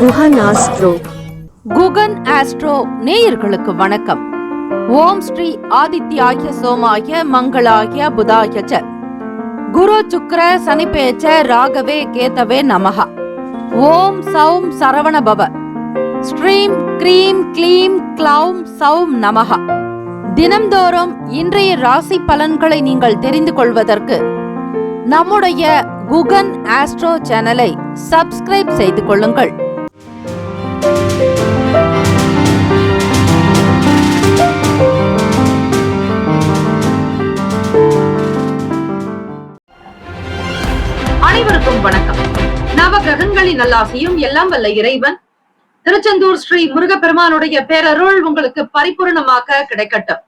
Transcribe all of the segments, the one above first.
Guhan astro. Guhan astro நேயர்களுக்கு வணக்கம். ஓம் ஸ்ரீ ஆதித்யாய சோமாய மங்களாய புதாய ச குரு சுக்ர சனிபேச்ச ராகவே கேதவே நமஹ. ஓம் சௌம் சரவண பவ. ஸ்ரீம் க்ரீம் க்ளீம் க்ளௌம் சௌம் நமஹ. தினம்தோறும் இன்றைய ராசி பலன்களை நீங்கள் தெரிந்து கொள்வதற்கு நம்முடைய குகன் ஆஸ்ட்ரோ சேனலை சப்ஸ்கிரைப் செய்து கொள்ளுங்கள். அனைவருக்கும் வணக்கம். நவ கிரகங்களின் நல்லாசியும் எல்லாம் வல்ல இறைவன் திருச்செந்தூர் ஸ்ரீ முருகப்பெருமானுடைய பேரருள் உங்களுக்கு பரிபூர்ணமாக கிடைக்கட்டும்.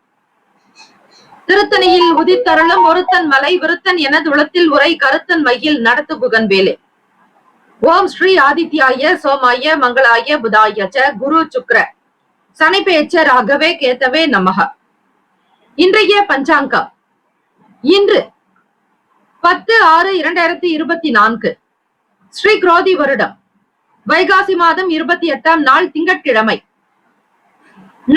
திருத்தணியில் உதித்தருளும் ஒருத்தன் மலை விருத்தன் எனது உளத்தில் உரை கருத்தன் மையில் நடத்து குகன் வேலே. ஓம் ஸ்ரீ ஆதித்யாய சோமாய மங்களாய புதாய ச குரு சுக்ர சனிபேச்ச ராகவே கேதவே நமஹ. இன்றைய பஞ்சாங்கம் இன்று 10/6/2024 ஸ்ரீ குரோதி வருடம் வைகாசி மாதம் 28ஆம் நாள் திங்கட்கிழமை.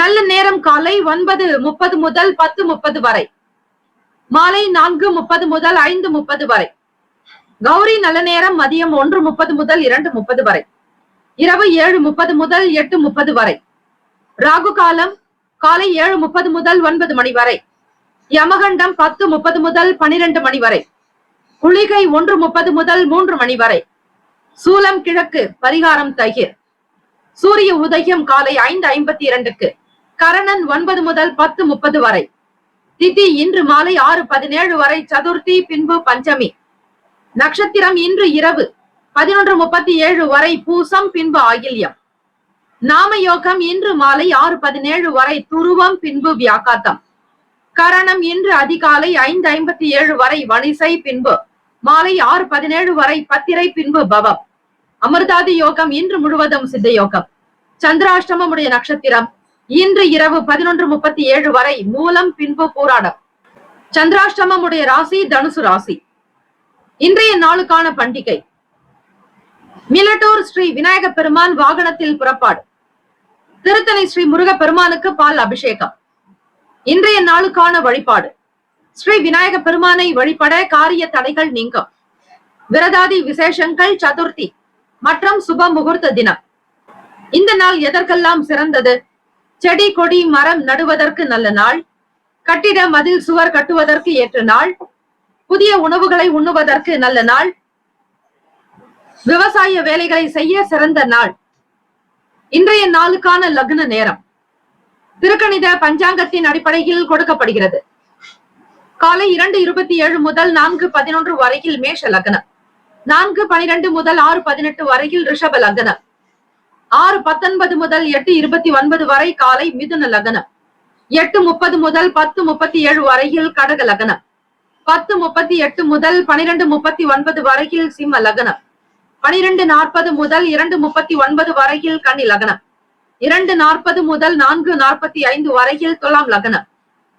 நல்ல நேரம் காலை 9:30 முதல் 10:30 வரை, மாலை 4:30 முதல் 5:30 வரை. கௌரி நல்ல நேரம் மதியம் 1:30 முதல் 2:30 வரை, இரவு 7:30 முதல் 8:30 வரை. ராகு காலம் காலை 7:30 முதல் 9 மணி வரை. யமகண்டம் 10:30 முதல் 12 மணி வரை. குளிகை 1:30 முதல் 3 மணி வரை. சூலம் கிழக்கு, பரிகாரம் தயிர். சூரிய உதயம் காலை 5:52க்கு. கரணன் 9 முதல் 10:30 வரை. திதி இன்று மாலை 6:17 வரை சதுர்த்தி, பின்பு பஞ்சமி. நட்சத்திரம் இன்று இரவு 11:37 வரை பூசம், பின்பு ஆயில்யம். நாம யோகம் இன்று மாலை 6:17 வரை துருவம், பின்பு வியாகாத்தம். கரணம் இன்று அதிகாலை 5:57 வரை வணிசை, பின்பு மாலை 6:17 வரை பத்திரை, பின்பு பவம். அமிர்தாதி யோகம் இன்று முழுவதும் சித்த யோகம். சந்திராஷ்டமமுடைய நட்சத்திரம் இன்று இரவு 11:37 வரை மூலம், பின்பு பூராடம். சந்திராஷ்டமமுடைய ராசி தனுசு ராசி. இன்றைய நாளுக்கான பண்டிகை மிலட்டூர் ஸ்ரீ விநாயக பெருமான் வாகனத்தில் புறப்பாடு. திருத்தணி ஸ்ரீ முருக பெருமானுக்கு பால் அபிஷேகம். இன்றைய நாளுக்கான வழிபாடு ஸ்ரீ விநாயக பெருமானை வழிபட காரிய தடைகள் நீங்கும். விரதாதி விசேஷங்கள் சதுர்த்தி மற்றும் சுப முகூர்த்த தினம். இந்த நாள் எதற்கெல்லாம் சிறந்தது? செடி கொடி மரம் நடுவதற்கு நல்ல நாள், கட்டிட மதில் சுவர் கட்டுவதற்கு ஏற்ற நாள், புதிய உணவுகளை உண்ணுவதற்கு நல்ல நாள், விவசாய வேலைகளை செய்ய சிறந்த நாள். இன்றைய நாளுக்கான லக்ன நேரம் திருக்கணித பஞ்சாங்கத்தின் அடிப்படையில் கொடுக்கப்படுகிறது. காலை 2:27 முதல் 4:11 வரையில் மேஷ லக்னம், 4:12 முதல் 6:18 வரையில் ரிஷப லக்னம், 6:19 முதல் 8:29 வரை காலை மிதுன லக்னம், 8:30 முதல் 10:37 வரையில் கடக லக்னம், 10:38 முதல் 12:39 வரையில் சிம்ம லக்னம், 12:40 முதல் 2:39 வரையில் கன்னி லக்னம், 2:40 முதல் 4:45 வரையில் துலாம் லக்னம்,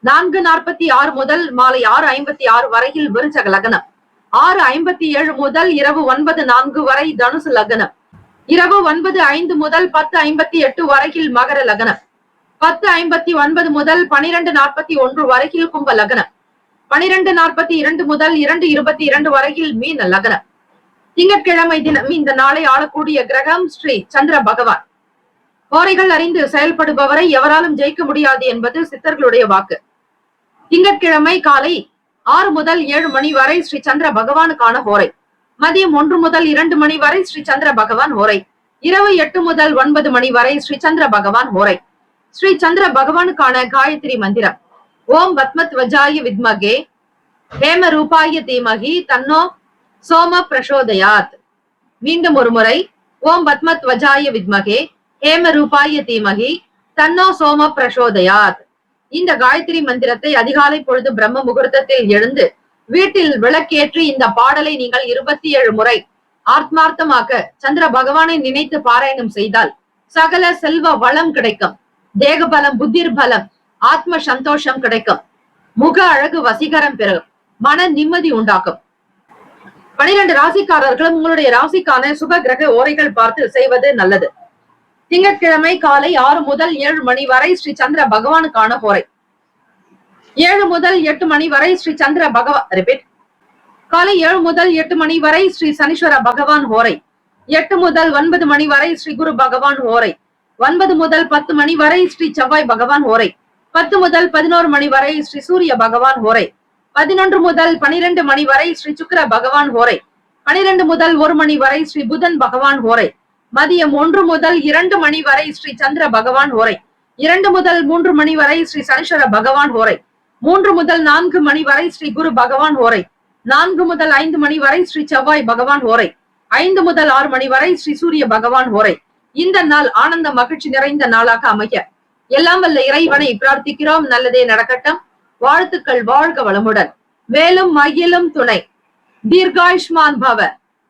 4:46 முதல் மாலை 6:56 வரையில் விருச்சக லக்னம், 6:57 முதல் இரவு 9:04 வரை தனுசு லக்னம், இரவு 9:05 முதல் 10:58 வரையில் மகர லக்னம், 10:59 முதல் 12:41 வரையில் கும்ப லக்னம், 12:42 முதல் 2:22 வரையில் மீன லக்னம். திங்கட்கிழமை தினம் இந்த நாளை ஆளக்கூடிய கிரகம் ஸ்ரீ சந்திர பகவான். ஹோரைகள் அறிந்து செயல்படுபவரை எவராலும் ஜெயிக்க முடியாது என்பது சித்தர்களுடைய வாக்கு. திங்கட்கிழமை காலை 6 முதல் 7 மணி வரை ஸ்ரீ சந்திர பகவானுக்கான ஹோரை. மதியம் 1 முதல் 2 மணி வரை ஸ்ரீ சந்திர பகவான் ஹோரை. இரவு 8 முதல் 9 மணி வரை ஸ்ரீ சந்திர பகவான் ஹோரை. ஸ்ரீ சந்திர பகவானுக்கான காயத்ரி மந்திரம் ஓம் பத்மத்வஜாய வித்மகே ஹேம ரூபாய தீமகி தன்னோ சோம பிரசோதயாத். மீண்டும் ஒரு முறை ஓம் பத்மத்வஜாய வித்மகே ஹேம ரூபாய தீமகி தன்னோ சோம பிரசோதயாத். இந்த காயத்ரி மந்திரத்தை அதிகாலை பொழுது பிரம்ம முகூர்த்தத்தில் எழுந்து வீட்டில் விளக்கேற்றி இந்த பாடலை நீங்கள் 27 முறை ஆத்மார்த்தமாக சந்திர பகவானை நினைத்து பாராயணம் செய்தால் சகல செல்வ வளம் கிடைக்கும். தேக பலம், புத்திர் பலம், ஆத்ம சந்தோஷம் கிடைக்கும். முக அழகு வசீகரம் பெறும். மன நிம்மதி உண்டாக்கும். 12 ராசிக்காரர்களும் உங்களுடைய ராசிக்கான சுப கிரக ஓரைகள் பார்த்து செய்வது நல்லது. திங்கட்கிழமை காலை 6 முதல் 7 மணி வரை ஸ்ரீ சந்திர பகவானுக்கான ஓரை. 7 முதல் 8 மணி வரை ஸ்ரீ சந்திர பகவான் காலை 7 முதல் 8 மணி வரை ஸ்ரீ சனீஸ்வர பகவான் ஓரை. 8 முதல் 9 மணி வரை ஸ்ரீ குரு பகவான் ஓரை. 9 முதல் 10 மணி வரை ஸ்ரீ செவ்வாய் பகவான் ஓரை. 10 முதல் 11 மணி வரை ஸ்ரீ சூரிய பகவான் ஓரை. 11 முதல் 12 மணி வரை ஸ்ரீ சுக்கிர பகவான் ஓரை. 12 முதல் 1 மணி வரை ஸ்ரீ புதன் பகவான் ஓரை. மதியம் 1 முதல் 2 மணி வரை ஸ்ரீ சந்திர பகவான் ஓரை. 2 முதல் 3 மணி வரை ஸ்ரீ சனீஸ்வர பகவான் ஓரை. 3 முதல் 4 மணி வரை ஸ்ரீ குரு பகவான் ஓரை. 4 முதல் 5 மணி வரை ஸ்ரீ செவ்வாய் பகவான் ஓரை. 5 முதல் 6 மணி வரை ஸ்ரீ சூரிய பகவான் ஓரை. இந்த நாள் ஆனந்த மகிழ்ச்சி நிறைந்த நாளாக அமைய எல்லாம் வல்ல இறைவனை பிரார்த்திக்கிறோம். நல்லதே நடக்கட்டும். வாழ்த்துக்கள். வாழ்க வளமுடன். வேலும் மயிலும் துணை. தீர்காயுஷ்மான் பவ.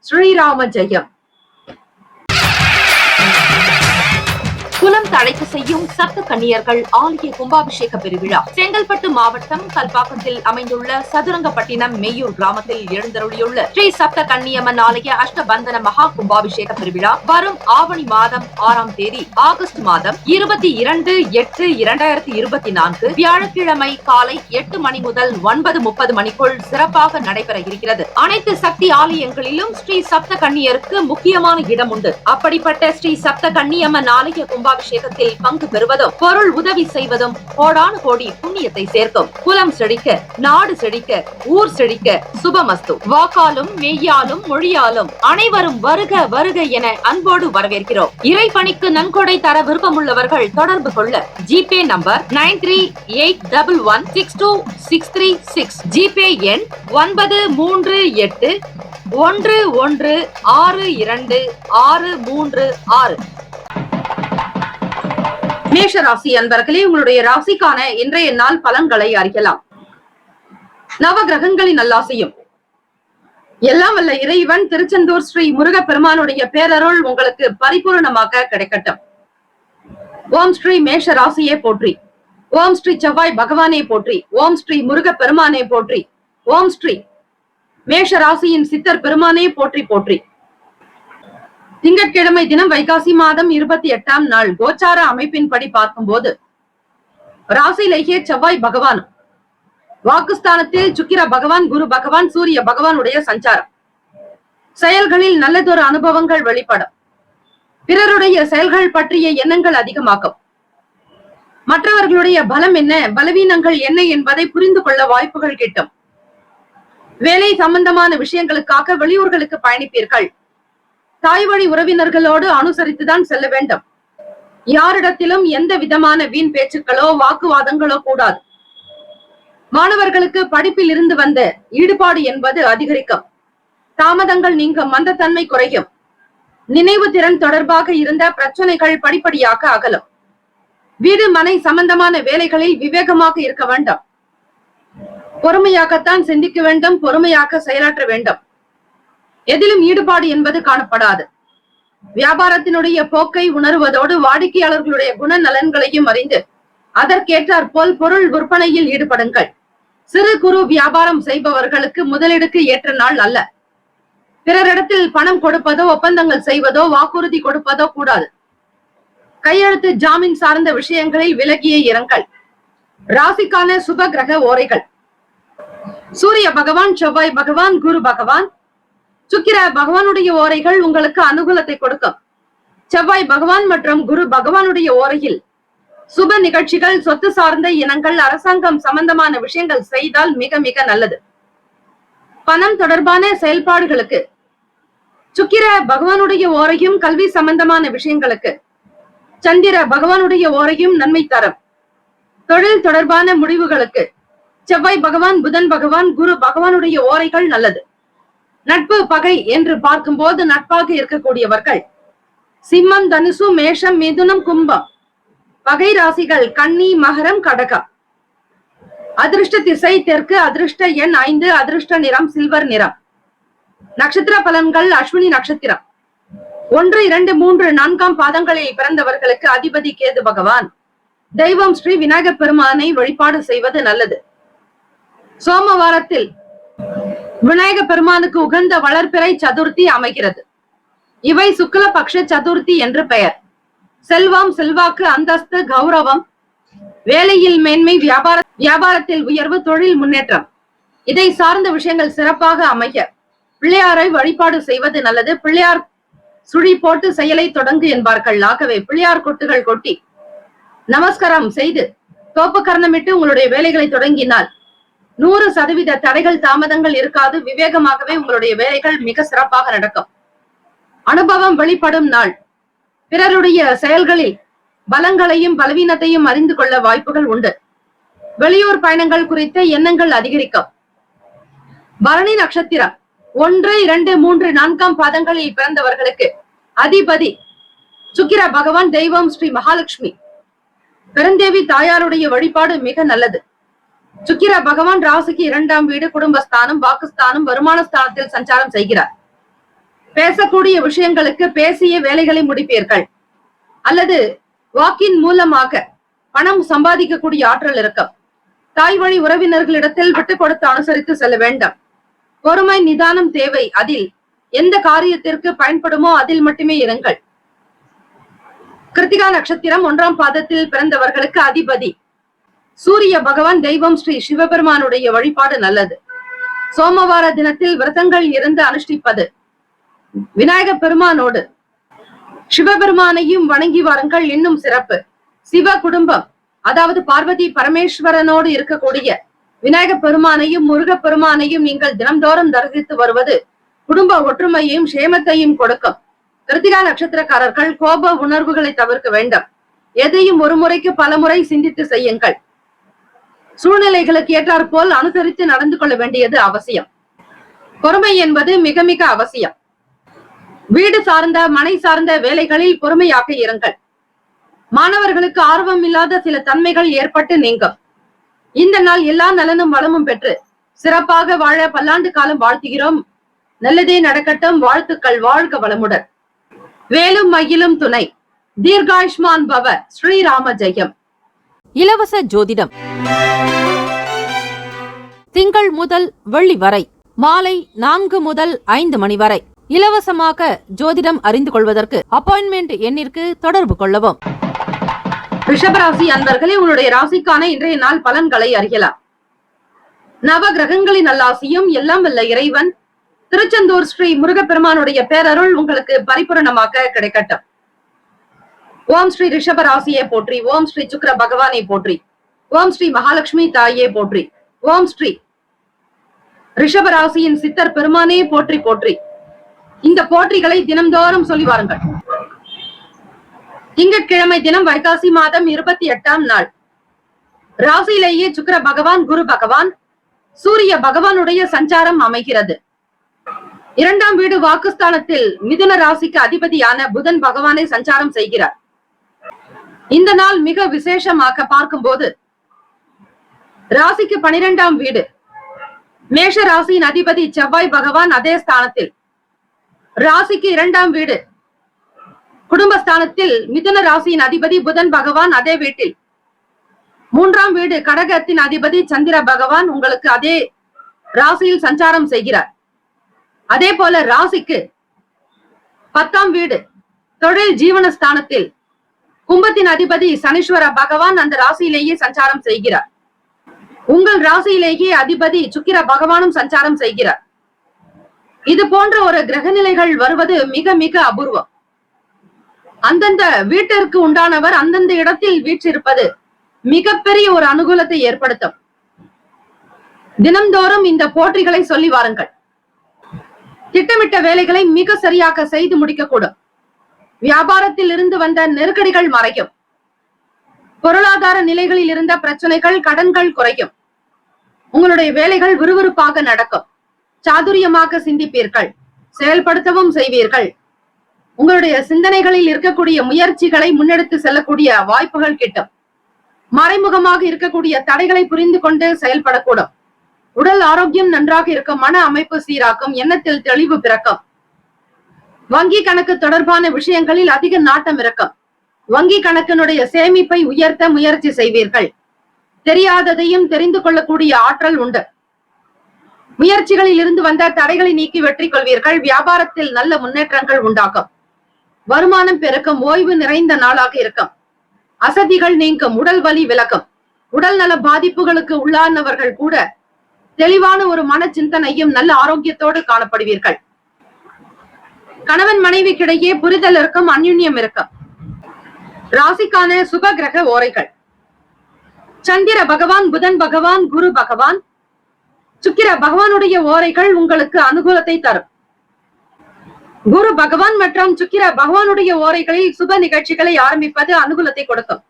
ஸ்ரீராம ஜெயம். குலம் தழைத்து செய்யும் சப்த கன்னியர்கள் ஆலய கும்பாபிஷேக பெருவிழா செங்கல்பட்டு மாவட்டம் கல்பாக்கத்தில் அமைந்துள்ள சதுரங்கப்பட்டினம் மெய்யூர் கிராமத்தில் எழுந்தருளியுள்ள ஸ்ரீ சப்த கன்னியம்மன் ஆலய அஷ்டபந்தன மகா கும்பாபிஷேக பெருவிழா வரும் ஆவணி மாதம் 6ஆம் தேதி ஆகஸ்ட் மாதம் 22/8/2024 வியாழக்கிழமை காலை 8 மணி முதல் 9:30 மணிக்குள் சிறப்பாக நடைபெற இருக்கிறது. அனைத்து சக்தி ஆலயங்களிலும் ஸ்ரீ சப்த கன்னியருக்கு முக்கியமான இடம் உண்டு. அப்படிப்பட்ட ஸ்ரீ சப்த கன்னியம்மன் ஆலய கும்பாபிஷேகத்தில் பங்கு பெறுவதும் பொருள் உதவி செய்வதும் கோடானு கோடி புண்ணியத்தை சேர்க்கும். குலம் செழிக்க, நாடு செழிக்க, ஊர் செழிக்க சுபமஸ்து. வாக்காலும் மெய்யாலும் மொழியாலும் அனைவரும் வருக வருக என அன்போடு வரவேற்கிறோம். இறைப்பணிக்கு நன்கொடை தர விருப்பமுள்ளவர்கள் தொடர்பு கொள்ள ஜிபே நம்பர் 9381162636, ஜிபே எண் 9381162636. மேஷ ராசி அன்பர்களே, உங்களுடைய ராசிக்கான இன்றைய நாள் பலன்களை அறியலாம். நவ கிரகங்களின் நல்லாசையும் எல்லாம் வல்ல இறைவன் திருச்செந்தூர் ஸ்ரீ முருக பெருமானுடைய பேரருள் உங்களுக்கு பரிபூர்ணமாக கிடைக்கட்டும். ஓம் ஸ்ரீ மேஷ ராசியே போற்றி. ஓம் ஸ்ரீ செவ்வாய் பகவானே போற்றி. ஓம் ஸ்ரீ முருக பெருமானே போற்றி. ஓம் ஸ்ரீ மேஷ ராசியின் சித்தர் பெருமானே போற்றி போற்றி. திங்கட்கிழமை தினம் வைகாசி மாதம் 28ஆம் நாள் கோச்சார அமைப்பின்படி பார்க்கும்போது ராசியிலேயே செவ்வாய் பகவான், வாக்குஸ்தானத்தில் சுக்கிர பகவான், குரு பகவான், சூரிய பகவானுடைய சஞ்சாரம். செயல்களில் நல்லதொரு அனுபவங்கள் வெளிப்படும். பிறருடைய செயல்கள் பற்றிய எண்ணங்கள் அதிகமாக்கும். மற்றவர்களுடைய பலம் என்ன, பலவீனங்கள் என்ன என்பதை புரிந்து கொள்ள வாய்ப்புகள் கிட்டும். வேலை சம்பந்தமான விஷயங்களுக்காக வெளியூர்களுக்கு பயணிப்பீர்கள். தாய் வழி உறவினர்களோடு அனுசரித்துதான் செல்ல வேண்டும். யாரிடத்திலும் எந்த விதமான வீண் பேச்சுக்களோ வாக்குவாதங்களோ கூடாது. மாணவர்களுக்கு படிப்பில் இருந்து வந்த ஈடுபாடு என்பது அதிகரிக்கும். தாமதங்கள் நீங்கும், மந்தத்தன்மை குறையும். நினைவு திறன் தொடர்பாக இருந்த பிரச்சனைகள் படிப்படியாக அகலும். வீடு மனை சம்பந்தமான வேலைகளில் விவேகமாக இருக்க வேண்டும். பொறுமையாகத்தான் சிந்திக்க வேண்டும், பொறுமையாக செயலாற்ற வேண்டும். எதிலும் ஈடுபாடு என்பது காணப்படாது. வியாபாரத்தினுடைய போக்கை உணர்வதோடு வாடிக்கையாளர்களுடைய குணநலன்களையும் அறிந்து அதற்கேற்றாற் போல் பொருள் விற்பனையில் ஈடுபடுங்கள். சிறு குறு வியாபாரம் செய்பவர்களுக்கு முதலீடுக்கு ஏற்ற நாள் அல்ல. பிறரிடத்தில் பணம் கொடுப்பதோ, ஒப்பந்தங்கள் செய்வதோ, வாக்குறுதி கொடுப்பதோ கூடாது. கையெழுத்து ஜாமீன் சார்ந்த விஷயங்களில் விலகியே இருங்கள். ராசிக்கான சுப கிரக ஓரைகள். சூரிய பகவான், செவ்வாய் பகவான், குரு பகவான், சுக்கிர பகவானுடைய ஓரைகள் உங்களுக்கு அனுகூலத்தை கொடுக்கும். செவ்வாய் பகவான் மற்றும் குரு பகவானுடைய ஓரையில் சுப நிகழ்ச்சிகள், சொத்து சார்ந்த இனங்கள், அரசாங்கம் சம்பந்தமான விஷயங்கள் செய்தால் மிக மிக நல்லது. பணம் தொடர்பான செயல்பாடுகளுக்கு சுக்கிர பகவானுடைய ஓரையும், கல்வி சம்பந்தமான விஷயங்களுக்கு சந்திர பகவானுடைய ஓரையும் நன்மை தரும். தொழில் தொடர்பான முடிவுகளுக்கு செவ்வாய் பகவான், புதன் பகவான், குரு பகவானுடைய ஓரைகள் நல்லது. நட்பு பகை என்று பார்க்கும்போது நட்பாக இருக்கக்கூடியவர்கள் சிம்மம், தனுசு, மேஷம், மிதுனம், கும்பம். பகை ராசிகள் கன்னி, மகரம், கடகம். அதிர்ஷ்ட திசை தெற்கு, அதிர்ஷ்ட எண் 5, அதிர்ஷ்ட நிறம் சில்வர் நிறம். நட்சத்திர பலன்கள் அஸ்வினி நட்சத்திரம் 1, 2, 3, 4ஆம் பாதங்களில் பிறந்தவர்களுக்கு அதிபதி கேது பகவான். தெய்வம் ஸ்ரீ விநாயகர் பெருமானை வழிபாடு செய்வது நல்லது. சோமவாரத்தில் விநாயக பெருமானுக்கு உகந்த வளர்பிறை சதுர்த்தி அமைகிறது. இவை சுக்லபக்ஷ சதுர்த்தி என்று பெயர். செல்வம், செல்வாக்கு, அந்தஸ்து, கௌரவம், வேலையில் மேன்மை, வியாபாரத்தில் உயர்வு, தொழில் முன்னேற்றம், இதை சார்ந்த விஷயங்கள் சிறப்பாக அமைய பிள்ளையாரை வழிபாடு செய்வது நல்லது. பிள்ளையார் சுழி போட்டு செயலை தொடங்கு என்பார்கள். ஆகவே பிள்ளையார் கொட்டுகள் கொட்டி நமஸ்காரம் செய்து தோப்பு கர்ணமிட்டு உங்களுடைய வேலைகளை தொடங்கினால் 100% தடைகள், தாமதங்கள் இருக்காது. விவேகமாகவே உங்களுடைய வேலைகள் மிக சிறப்பாக நடக்கும். அனுபவம் வெளிப்படும் நாள். பிறருடைய செயல்களில் பலங்களையும் பலவீனத்தையும் அறிந்து கொள்ள வாய்ப்புகள் உண்டு. வெளியூர் பயணங்கள் குறித்த எண்ணங்கள் அதிகரிக்கும். பரணி நட்சத்திரம் 1, 2, 3, 4ஆம் பாதங்களில் பிறந்தவர்களுக்கு அதிபதி சுக்கிர பகவான், தெய்வம் ஸ்ரீ மகாலட்சுமி, பெருந்தேவி தாயாருடைய வழிபாடு மிக நல்லது. சுக்கிர பகவான் ராசிக்கு 2ஆம் வீடு, குடும்பஸ்தானம், வாக்குஸ்தானம், வருமான ஸ்தானத்தில் சஞ்சாரம் செய்கிறார். பேசக்கூடிய விஷயங்களுக்கு பேசிய வேலைகளை முடிப்பீர்கள். அல்லது வாக்கின் மூலமாக பணம் சம்பாதிக்கக்கூடிய ஆற்றல் இருக்கும். தாய் வழி உறவினர்களிடத்தில் விட்டுக் கொடுத்து அனுசரித்து செல்ல வேண்டும். பொறுமை, நிதானம் தேவை. அதில் எந்த காரியத்திற்கு பயன்படுமோ அதில் மட்டுமே இருங்கள். கிருத்திகா நட்சத்திரம் 1ஆம் பாதத்தில் பிறந்தவர்களுக்கு அதிபதி சூரிய பகவான், தெய்வம் ஸ்ரீ சிவபெருமானுடைய வழிபாடு நல்லது. சோமவார தினத்தில் விரதங்கள் இருந்து அனுஷ்டிப்பது, விநாயக பெருமானோடு சிவபெருமானையும் வணங்கி வாருங்கள், இன்னும் சிறப்பு. சிவ குடும்பம், அதாவது பார்வதி பரமேஸ்வரனோடு இருக்கக்கூடிய விநாயக பெருமானையும் முருக பெருமானையும் நீங்கள் தினம்தோறும் தரிசித்து வருவது குடும்ப ஒற்றுமையையும் சேமத்தையும் கொடுக்கும். கிருத்திகா நட்சத்திரக்காரர்கள் கோப உணர்வுகளை தவிர்க்க வேண்டும். எதையும் ஒரு முறைக்கு பல முறை சிந்தித்து செய்யுங்கள். சூழ்நிலைகளுக்கு ஏற்றாற் போல் அனுசரித்து நடந்து கொள்ள வேண்டியது அவசியம். பொறுமை என்பது மிக மிக அவசியம். வீடு சார்ந்த, மனை சார்ந்த வேலைகளில் பொறுமையாக இருங்கள். மாணவர்களுக்கு ஆர்வம் இல்லாத சில தன்மைகள் ஏற்பட்டு நீங்கும். இந்த நாள் எல்லா நலனும் வளமும் பெற்று சிறப்பாக வாழ பல்லாண்டு காலம் வாழ்த்துகிறோம். நல்லதே நடக்கட்டும். வாழ்த்துக்கள். வாழ்க வளமுடன். வேலும் மயிலும் துணை. தீர்காயுஷ்மான் பவ. ஸ்ரீராம ஜெயம். இலவச ஜோதிடம் திங்கள் முதல் வெள்ளி வரை மாலை 4 முதல் 5 மணி வரை இலவசமாக ஜோதிடம் அறிந்து கொள்வதற்கு அப்பாயின்மெண்ட் எண்ணிற்கு தொடர்பு கொள்ளவும். ரிஷபராசி அன்பர்களே, உங்களுடைய ராசிக்கான இன்றைய நாள் பலன்களை அறியலாம். நவ கிரகங்களின் நல்லாசியும் எல்லாம் வல்ல இறைவன் திருச்செந்தூர் ஸ்ரீ முருகப்பெருமானுடைய பேரருள் உங்களுக்கு பரிபூரணமாக கிடைக்கட்டும். ஓம் ஸ்ரீ ரிஷபராசியை போற்றி. ஓம் ஸ்ரீ சுக்கிர பகவானை போற்றி. ஓம் ஸ்ரீ மகாலட்சுமி தாயே போற்றி. ஓம் ஸ்ரீ ரிஷபராசியின் சித்தர் பெருமானே போற்றி போற்றி. இந்த போற்றிகளை தினம்தோறும் சொல்லி வாருங்கள். திங்கட்கிழமை தினம் வைகாசி மாதம் 28ஆம் நாள். ராசியிலேயே சுக்கிர பகவான், குரு பகவான், சூரிய பகவானுடைய சஞ்சாரம் அமைகிறது. 2ஆம் வீடு வாக்குஸ்தானத்தில் மிதுன ராசிக்கு அதிபதியான புதன் பகவானை சஞ்சாரம் செய்கிறார். இந்த நாள் மிக விசேஷமாக பார்க்கும்போது ராசிக்கு 12ஆம் வீடு, மேஷ ராசியின் அதிபதி செவ்வாய் பகவான் அதே ஸ்தானத்தில், ராசிக்கு 2ஆம் வீடு குடும்பஸ்தானத்தில் மிதுன ராசியின் அதிபதி புதன் பகவான் அதே வீட்டில், 3ஆம் வீடு கடகத்தின் அதிபதி சந்திர பகவான் உங்களுக்கு அதே ராசியில் சஞ்சாரம் செய்கிறார். அதே போல ராசிக்கு 10ஆம் வீடு தொழில் ஜீவனஸ்தானத்தில் கும்பத்தின் அதிபதி சனீஸ்வர பகவான் அந்த ராசியிலேயே சஞ்சாரம் செய்கிறார். உங்கள் ராசியிலேயே அதிபதி சுக்கிர பகவானும் சஞ்சாரம் செய்கிறார். இது போன்ற ஒரு கிரக நிலைகள் வருவது மிக மிக அபூர்வம். அந்தந்த வீட்டிற்கு உண்டானவர் அந்தந்த இடத்தில் வீற்றிருப்பது மிகப்பெரிய ஒரு அனுகூலத்தை ஏற்படுத்தும். தினம்தோறும் இந்த போற்றிகளை சொல்லி வாருங்கள். திட்டமிட்ட வேலைகளை மிக சரியாக செய்து முடிக்கக்கூடும். வியாபாரத்தில் இருந்து வந்த நெருக்கடிகள் மறையும். பொருளாதார நிலைகளில் இருந்த பிரச்சனைகள், கடன்கள் குறையும். உங்களுடைய வேலைகள் விறுவிறுப்பாக நடக்கும். சாதுரியமாக சிந்திப்பீர்கள், செயல்படுத்தவும் செய்வீர்கள். உங்களுடைய சிந்தனைகளில் இருக்கக்கூடிய முயற்சிகளை முன்னெடுத்து செல்லக்கூடிய வாய்ப்புகள் கிட்டும். மறைமுகமாக இருக்கக்கூடிய தடைகளை புரிந்து கொண்டு செயல்படக்கூடும். உடல் ஆரோக்கியம் நன்றாக இருக்கும். மன அமைப்பு சீராக்கும். எண்ணத்தில் தெளிவு பிறக்கும். வங்கி கணக்கு தொடர்பான விஷயங்களில் அதிக நாட்டம் இருக்கும். வங்கி கணக்கினுடைய சேமிப்பை உயர்த்த முயற்சி செய்வீர்கள். தெரியாததையும் தெரிந்து கொள்ளக்கூடிய ஆற்றல் உண்டு. முயற்சிகளில் இருந்து வந்த தடைகளை நீக்கி வெற்றி கொள்வீர்கள். வியாபாரத்தில் நல்ல முன்னேற்றங்கள் உண்டாகும். வருமானம் பெருக்கும். ஓய்வு நிறைந்த நாளாக இருக்கும். அசதிகள் நீங்கும். உடல் வலி விலகும். உடல் நல பாதிப்புகளுக்கு உள்ளானவர்கள் கூட தெளிவான ஒரு மன சிந்தனையும் நல்ல ஆரோக்கியத்தோடு காணப்படுவீர்கள். கணவன் மனைவிக்கிடையே புரிதல் இருக்கும். அந்யுன்யம் இருக்கும். ராசிக்கான சுப கிரக ஓரைகள்: சந்திர பகவான், புதன் பகவான், குரு பகவான், சுக்கிர பகவானுடைய ஓரைகள் உங்களுக்கு அனுகூலத்தை தரும். குரு பகவான் மற்றும் சுக்கிர பகவானுடைய ஓரைகளில் சுப நிகழ்ச்சிகளை ஆரம்பிப்பது அனுகூலத்தை கொடுக்கும்.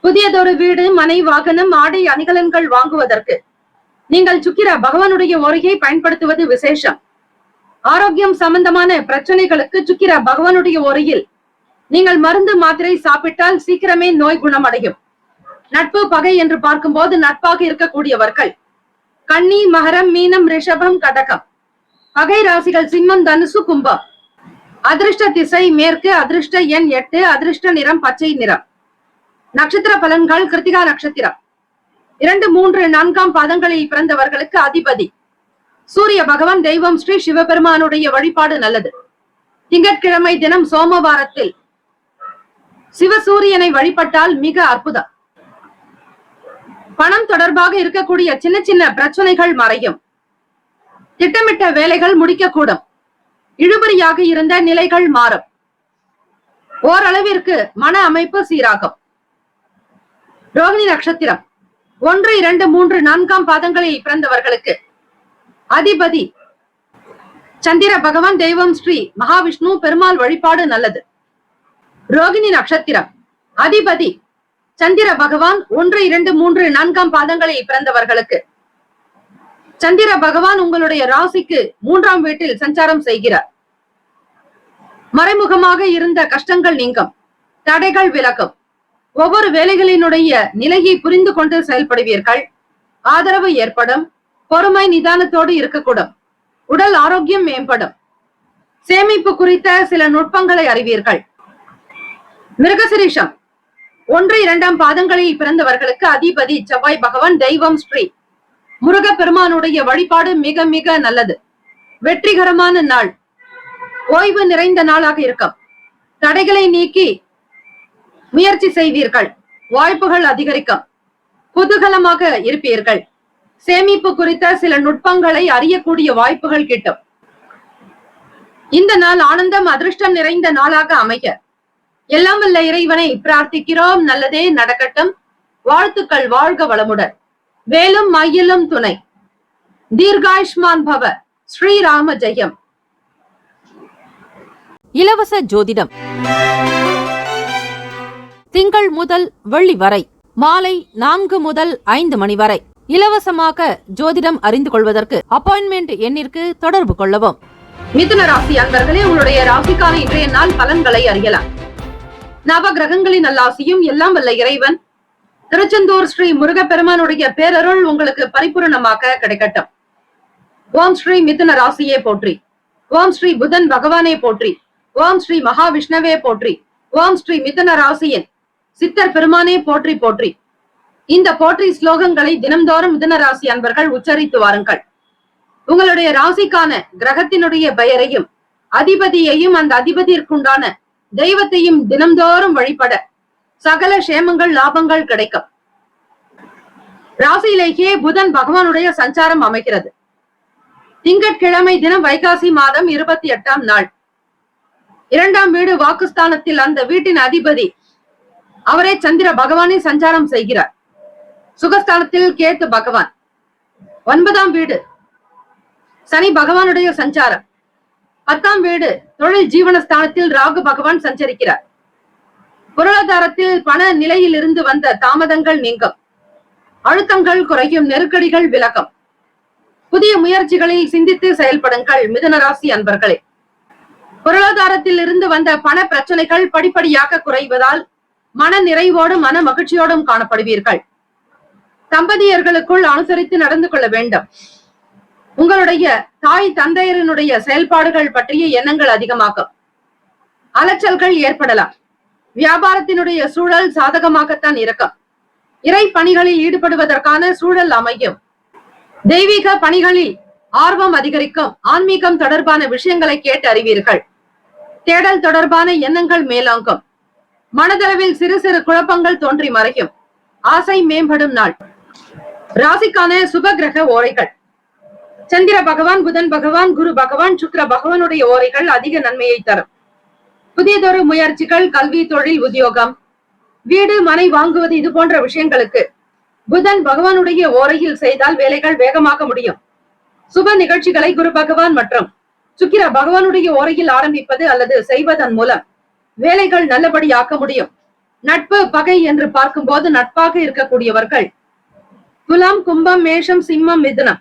புதியதொரு வீடு, மனை, வாகனம், ஆடை, அணிகலன்கள் வாங்குவதற்கு நீங்கள் சுக்கிர பகவானுடைய ஓரையை பயன்படுத்துவது விசேஷம். ஆரோக்கியம் சம்பந்தமான பிரச்சனைகளுக்கு சுக்கிர பகவானுடைய ஓரையில் நீங்கள் மருந்து மாத்திரை சாப்பிட்டால் சீக்கிரமே நோய் குணமடையும். நட்பு பகை என்று பார்க்கும்போது நட்பாக இருக்கக்கூடியவர்கள் கன்னி, மகரம், மீனம், ரிஷபம், கடகம். பகை ராசிகள் சிம்மம், தனுசு, கும்பம். அதிர்ஷ்ட திசை மேற்கு. அதிர்ஷ்ட எண் 8. அதிர்ஷ்ட நிறம் பச்சை நிறம். நட்சத்திர பலன்கள்: கிருத்திகா நட்சத்திரம் 2, 3, 4 பாதங்களில் பிறந்தவர்களுக்கு அதிபதி சூரிய பகவான். தெய்வம் ஸ்ரீ சிவபெருமானுடைய வழிபாடு நல்லது. திங்கட்கிழமை தினம் சோமவாரத்தில் சிவசூரியனை வழிபட்டால் மிக அற்புதம். பணம் தொடர்பாக இருக்கக்கூடிய சின்ன சின்ன பிரச்சனைகள் மறையும். திட்டமிட்ட வேலைகள் முடிக்கக்கூடும். இழுபறியாக இருந்த நிலைகள் மாறும். ஓரளவிற்கு மன அமைப்பு சீராகும். ரோகிணி நட்சத்திரம் 1, 2, 3, 4 பாதங்களில் பிறந்தவர்களுக்கு அதிபதி சந்திர பகவான். தெய்வம் ஸ்ரீ மகாவிஷ்ணு பெருமாள் வழிபாடு நல்லது. ரோகிணி நட்சத்திரம் அதிபதி சந்திர பகவான். 1, 2, 3, 4 பாதங்களில் பிறந்தவர்களுக்கு சந்திர பகவான் உங்களுடைய ராசிக்கு 3ஆம் வீட்டில் சஞ்சாரம் செய்கிறார். மறைமுகமாக இருந்த கஷ்டங்கள் நீங்கும். தடைகள் விலகும். ஒவ்வொரு வேலைகளினுடைய நிலையை புரிந்து கொண்டு செயல்படுவீர்கள். ஆதரவு ஏற்படும். பொறுமை நிதானத்தோடு இருக்கக்கூடும். உடல் ஆரோக்கியம் மேம்படும். சேமிப்பு குறித்த சில நுட்பங்களை அறிவீர்கள். மிருகசிரீஷம் 1, 2 பாதங்களில் பிறந்தவர்களுக்கு அதிபதி செவ்வாய் பகவான். தெய்வம் ஸ்ரீ முருக பெருமானுடைய வழிபாடு மிக மிக நல்லது. வெற்றிகரமான நாள். ஓய்வு நிறைந்த நாளாக இருக்கும். தடைகளை நீக்கி முயற்சி செய்வீர்கள். வாய்ப்புகள் அதிகரிக்கும். குதூகலமாக இருப்பீர்கள். சேமிப்பு குறித்த சில நுட்பங்களை அறியக்கூடிய வாய்ப்புகள் கிட்டும். இந்த நாள் ஆனந்தம், அதிர்ஷ்டம் நிறைந்த நாளாக அமைய எல்லாம் வல்ல இறைவனை பிரார்த்திக்கிறோம். நல்லதே நடக்கட்டும். வாழ்த்துக்கள். வாழ்க வளமுடன். வேலும் மயிலும் துணை. தீர்காயுஷ்மான் பவ. ஸ்ரீராம ஜெயம். இலவச ஜோதிடம் திங்கள் முதல் வெள்ளி வரை மாலை 4 முதல் 5 மணி வரை இலவசமாக ஜோதிடம் அறிந்து கொள்வதற்கு அப்பாயின்மெண்ட் எண்ணிற்கு தொடர்பு கொள்ளவும். மிதுன ராசி அன்பர்களே, உங்களுடைய ராசிக்கான இன்றைய நாள் பலன்களை அறியலாம். நவ கிரகங்களின் நல்லாசியும் எல்லாம் வல்ல இறைவன் திருச்செந்தூர் ஸ்ரீ முருகப்பெருமானுடைய பேரருள் உங்களுக்கு பரிபூர்ணமாக கிடைக்கட்டும். ஓம் ஸ்ரீ மிதுன ராசியே போற்றி. ஓம் ஸ்ரீ புதன் பகவானே போற்றி. ஓம் ஸ்ரீ மகாவிஷ்ணவே போற்றி. ஓம் ஸ்ரீ மிதுன ராசியின் சித்தர் பெருமானே போற்றி போற்றி. இந்த போற்றி ஸ்லோகங்களை தினம்தோறும் மிதுன ராசி அன்பர்கள் உச்சரித்து வாருங்கள். உங்களுடைய ராசிக்கான கிரகத்தினுடைய பெயரையும் அதிபதியையும் அந்த அதிபதியிற்குண்டான தெய்வத்தையும் தினம்தோறும் வழிபட சகல சேமங்கள் லாபங்கள் கிடைக்கும். ராசியிலேயே புதன் பகவானுடைய சஞ்சாரம் அமைகிறது. திங்கட்கிழமை தினம் வைகாசி மாதம் 28ஆம் நாள் 2ஆம் வீடு வாக்குஸ்தானத்தில் அந்த வீட்டின் அதிபதி அவரே சந்திர பகவானை சஞ்சாரம் செய்கிறார். சுகஸ்தானத்தில் கேத்து பகவான். 9ஆம் வீடு சனி பகவானுடைய சஞ்சாரம். 10ஆம் வீடு தொழில் ஜீவனஸ்தானத்தில் ராகு பகவான் சஞ்சரிக்கிறார். பொருளாதாரத்தில் பண நிலையில் இருந்து வந்த தாமதங்கள் நீங்கும். அழுத்தங்கள் குறையும். நெருக்கடிகள் விலகும். புதிய முயற்சிகளில் சிந்தித்து செயல்படுங்கள் மிதுன ராசி அன்பர்களே. பொருளாதாரத்தில் இருந்து வந்த பண பிரச்சனைகள் படிப்படியாக குறைவதால் மன நிறைவோடும் மன மகிழ்ச்சியோடும் காணப்படுவீர்கள். தம்பதியர்களுக்குள் அனுசரித்து நடந்து கொள்ள வேண்டும். உங்களுடைய தாய் தந்தையரினுடைய செயல்பாடுகள் பற்றிய எண்ணங்கள் அதிகமாகும். அலைச்சல்கள் ஏற்படலாம். வியாபாரத்தினுடைய சூழல் சாதகமாகத்தான் இருக்கும். இறை பணிகளில் ஈடுபடுவதற்கான சூழல் அமையும். தெய்வீக பணிகளில் ஆர்வம் அதிகரிக்கும். ஆன்மீகம் தொடர்பான விஷயங்களை கேட்டு அறிவீர்கள். தேடல் தொடர்பான எண்ணங்கள் மேலோங்கும். மனதளவில் சிறு சிறு குழப்பங்கள் தோன்றி மறையும். ஆசை மேம்படும் நாள். ராசிக்கான சுப கிரக ஓரைகள். சந்திர பகவான், புதன் பகவான், குரு பகவான், சுக்கிர பகவானுடைய ஓரைகள் அதிக நன்மையை தரும். புதியதொரு முயற்சிகள், கல்வி, தொழில், உத்தியோகம், வீடு, மனை வாங்குவது இது போன்ற விஷயங்களுக்கு புதன் பகவானுடைய ஓரையில் செய்தால் வேலைகள் வேகமாக முடியும். சுப நிகழ்ச்சிகளை குரு பகவான் மற்றும் சுக்கிர பகவானுடைய ஓரையில் ஆரம்பிப்பது அல்லது செய்வதன் மூலம் வேலைகள் நல்லபடியாக்க முடியும். நட்பு, பகை என்று பார்க்கும்போது நட்பாக இருக்கக்கூடியவர்கள் துலாம், கும்பம், மேஷம், சிம்மம், மிதுனம்.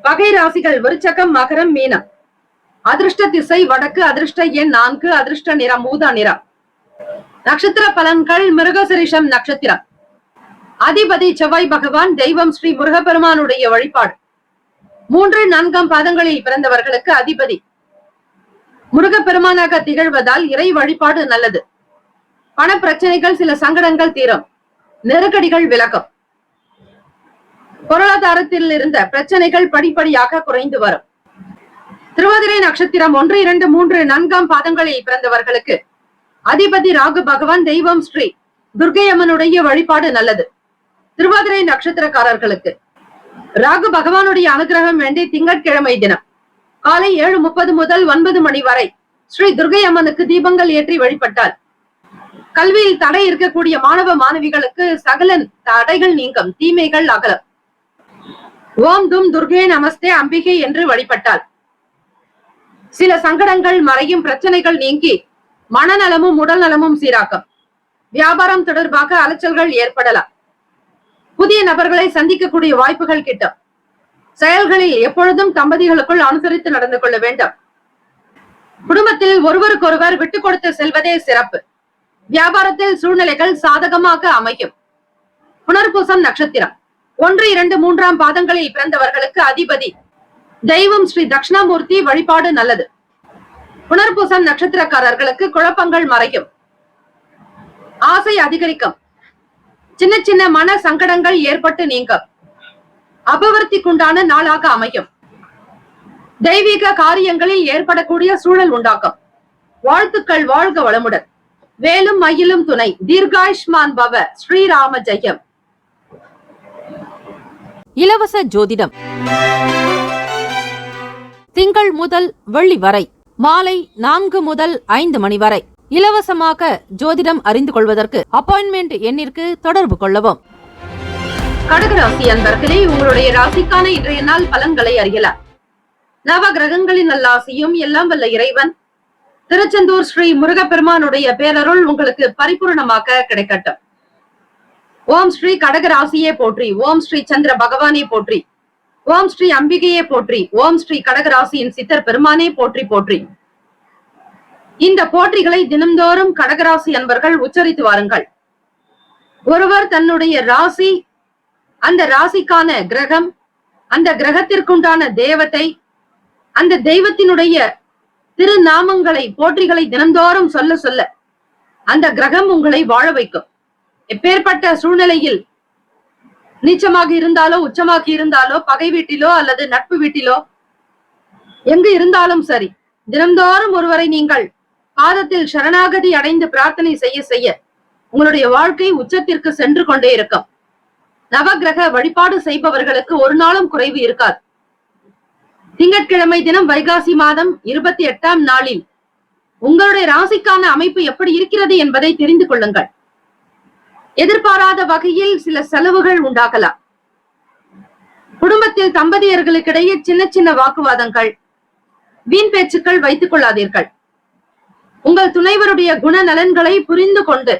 பகை ராசிகள் விருச்சகம், மகரம், மீனம். அதிர்ஷ்ட திசை வடக்கு. அதிர்ஷ்ட எண் 4. அதிர்ஷ்ட நிறம் ஊதா நிறம். நட்சத்திர பலன்கள். மிருகசிரிஷம் நட்சத்திரம். அதிபதி செவ்வாய் பகவான். தெய்வம் ஸ்ரீ முருகப்பெருமானுடைய வழிபாடு. 3, 4 பாதங்களில் பிறந்தவர்களுக்கு அதிபதி முருகப்பெருமானாக திகழ்வதால் இறை வழிபாடு நல்லது. பண பிரச்சனைகள், சில சங்கடங்கள் தீரும். நெருக்கடிகள் விலகும். பொருளாதாரத்தில் இருந்த பிரச்சனைகள் படிப்படியாக குறைந்து வரும். திருவாதிரை நட்சத்திரம் 1, 2, 3, 4 பாதங்களில் பிறந்தவர்களுக்கு அதிபதி ராகு பகவான். தெய்வம் ஸ்ரீ துர்க்கையம்மனுடைய வழிபாடு நல்லது. திருவாதிரை நட்சத்திரக்காரர்களுக்கு ராகு பகவானுடைய அனுகிரகம் வேண்டி திங்கட்கிழமை தினம் காலை 7:30 முதல் 9 மணி வரை ஸ்ரீ துர்கை அம்மனுக்கு தீபங்கள் ஏற்றி வழிபட்டால் கல்வியில் தடை இருக்கக்கூடிய மாணவ மாணவிகளுக்கு சகல தடைகள் நீங்கும், தீமைகள் அகலும். ஓம் தும் துர்கே நமஸ்தே அம்பிகை என்று வழிபட்டால் சில சங்கடங்கள் மறையும், பிரச்சனைகள் நீங்கி மனநலமும் உடல் நலமும் சீராக்கும். வியாபாரம் தொடர்பாக அலைச்சல்கள் ஏற்படலாம். புதிய நபர்களை சந்திக்கக்கூடிய வாய்ப்புகள் கிட்டும். செயல்களில் எப்பொழுதும் தம்பதிகளுக்குள் அனுசரித்து நடந்து கொள்ள வேண்டும். குடும்பத்தில் ஒருவருக்கொருவர் விட்டுக் கொடுத்து செல்வதே சிறப்பு. வியாபாரத்தில் சூழ்நிலைகள் சாதகமாக அமையும். புனர்பூசம் நட்சத்திரம் 1, 2, 3 பாதங்களில் பிறந்தவர்களுக்கு அதிபதி தெய்வம் ஸ்ரீ தட்சிணாமூர்த்தி வழிபாடு நல்லது. புனர்பூசம் நட்சத்திரக்காரர்களுக்கு குழப்பங்கள் மறையும். ஆசை அதிகரிக்கும். சின்ன சின்ன மன சங்கடங்கள் ஏற்பட்டு நீங்கும். அபவர்த்திக்குண்டான நாளாக அமையும். தெய்வீக காரியங்களில் ஏற்படக்கூடிய சூழல் உண்டாக்கும். வாழ்த்துக்கள். வாழ்க வளமுடன். வேலும் மயிலும் துணை. தீர்காயுஷ்மான் பவ. ஸ்ரீராம ஜெயம். இலவச ஜோதிடம் திங்கள் முதல் வெள்ளி வரை மாலை 4 முதல் 5 மணி வரை இலவசமாக ஜோதிடம் அறிந்து கொள்வதற்கு அப்பாயின்மெண்ட் எண்ணிற்கு தொடர்பு கொள்ளவும். கடகராசி அன்பர்களே, உங்களுடைய ராசிக்கான இன்றைய நாள் பலன்களை அறியலாம். நவ கிரகங்களின் நல்லாசியும் எல்லாம் வல்ல இறைவன் திருச்செந்தூர் ஸ்ரீ முருகப்பெருமானுடைய பேரருள் உங்களுக்கு பரிபூர்ணமாக கிடைக்கட்டும். ஓம் ஸ்ரீ கடகராசியே போற்றி. ஓம் ஸ்ரீ சந்திர பகவானே போற்றி. ஓம் ஸ்ரீ அம்பிகையே போற்றி. ஓம் ஸ்ரீ கடகராசியின் சித்தர் பெருமானே போற்றி போற்றி. இந்த போற்றிகளை தினந்தோறும் கடகராசி அன்பர்கள் உச்சரித்து வாருங்கள். ஒருவர் தன்னுடைய ராசி, அந்த ராசிக்கான கிரகம், அந்த கிரகத்திற்குண்டான தேவத்தை, அந்த தெய்வத்தினுடைய திருநாமங்களை, போற்றிகளை தினந்தோறும் சொல்ல சொல்ல அந்த கிரகம் உங்களை வாழ வைக்கும். எப்பேற்பட்ட சூழ்நிலையில் நீச்சமாக இருந்தாலோ, உச்சமாக இருந்தாலோ, பகை வீட்டிலோ அல்லது நட்பு வீட்டிலோ எங்கு இருந்தாலும் சரி, தினந்தோறும் ஒருவரை நீங்கள் பாதத்தில் சரணாகதி அடைந்து பிரார்த்தனை செய்ய செய்ய உங்களுடைய வாழ்க்கை உச்சத்திற்கு சென்று கொண்டே இருக்கும். நவகிரக வழிபாடு செய்பவர்களுக்கு ஒரு நாளும் குறைவு இருக்காது. திங்கட்கிழமை தினம் வைகாசி மாதம் 28ஆம் நாளில் உங்களுடைய ராசிக்கான அமைப்பு எப்படி இருக்கிறது என்பதை தெரிந்து கொள்ளுங்கள். எதிர்பாராத வகையில் சில செலவுகள் உண்டாகலாம். குடும்பத்தில் தம்பதியர்களுக்கிடையே சின்ன சின்ன வாக்குவாதங்கள், வீண் பேச்சுக்கள் வைத்துக் கொள்ளாதீர்கள். உங்கள் துணைவருடைய குணநலன்களை புரிந்து கொண்டு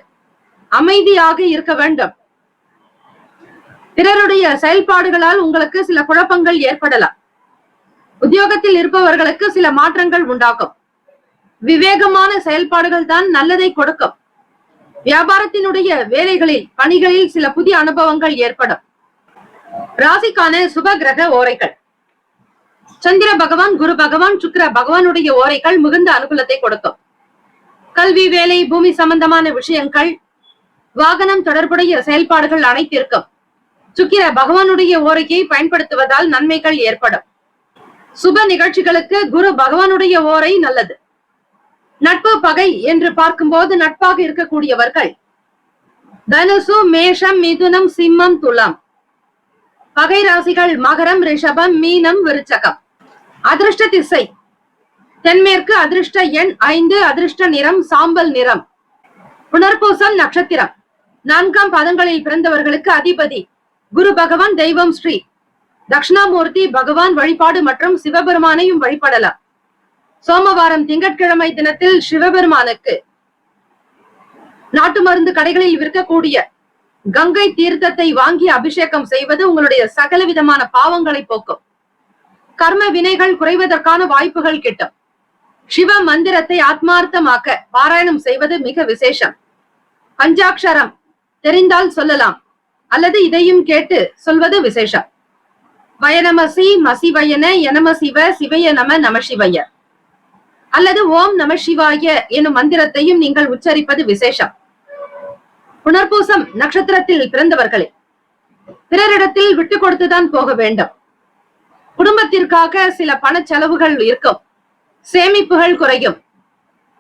அமைதியாக இருக்க வேண்டும். பிறருடைய செயல்பாடுகளால் உங்களுக்கு சில குழப்பங்கள் ஏற்படலாம். உத்தியோகத்தில் இருப்பவர்களுக்கு சில மாற்றங்கள் உண்டாகும். விவேகமான செயல்பாடுகள் தான் நல்லதை கொடுக்கும். வியாபாரத்தினுடைய வேலைகளில், பணிகளில் சில புதிய அனுபவங்கள் ஏற்படும். ராசிக்கான சுப கிரக ஓரைகள். சந்திர பகவான், குரு பகவான், சுக்கிர பகவானுடைய ஓரைகள் மிகுந்த அனுகூலத்தை கொடுக்கும். கல்வி, வேலை, பூமி சம்பந்தமான விஷயங்கள், வாகனம் தொடர்புடைய செயல்பாடுகள் அனைத்திற்கும் சுக்கிர பகவானுடைய ஓரையை பயன்படுத்துவதால் நன்மைகள் ஏற்படும். சுப நிகழ்ச்சிகளுக்கு குரு பகவானுடைய ஓரை நல்லது. நட்பு பகை என்று பார்க்கும்போது நட்பாக இருக்கக்கூடியவர்கள் தனுசு, மேஷம், மிதுனம், சிம்மம், துலாம். பகை ராசிகள் மகரம், ரிஷபம், மீனம், விருச்சகம். அதிர்ஷ்ட திசை தென்மேற்கு. அதிர்ஷ்ட எண் 5. அதிர்ஷ்ட நிறம் சாம்பல் நிறம். புனர்பூசம் நட்சத்திரம் 4ஆம் பாதங்களில் பிறந்தவர்களுக்கு அதிபதி குரு பகவான். தெய்வம் ஸ்ரீ தட்சிணாமூர்த்தி பகவான் வழிபாடு மற்றும் சிவபெருமானையும் வழிபடலாம். சோமவாரம் திங்கட்கிழமை தினத்தில் சிவபெருமானுக்கு நாட்டு மருந்து கடைகளில் விற்கக்கூடிய கங்கை தீர்த்தத்தை வாங்கி அபிஷேகம் செய்வது உங்களுடைய சகல விதமான பாவங்களை போக்கும். கர்ம வினைகள் குறைவதற்கான வாய்ப்புகள் கிட்டும். சிவ மந்திரத்தை ஆத்மார்த்தமாக்க பாராயணம் செய்வது மிக விசேஷம். பஞ்சாட்சரம் தெரிந்தால் சொல்லலாம், அல்லது இதையும் கேட்டு சொல்வது விசேஷம். வயநமசி மசிவயன எனம சிவ சிவய நம நம சிவய, அல்லது ஓம் நம சிவாய எனும் மந்திரத்தையும் நீங்கள் உச்சரிப்பது விசேஷம். புனர்பூசம் நட்சத்திரத்தில் பிறந்தவர்களே, பிறரிடத்தில் விட்டு கொடுத்துதான் போக வேண்டும். குடும்பத்திற்காக சில பண செலவுகள் இருக்கும். சேமிப்புகள் குறையும்.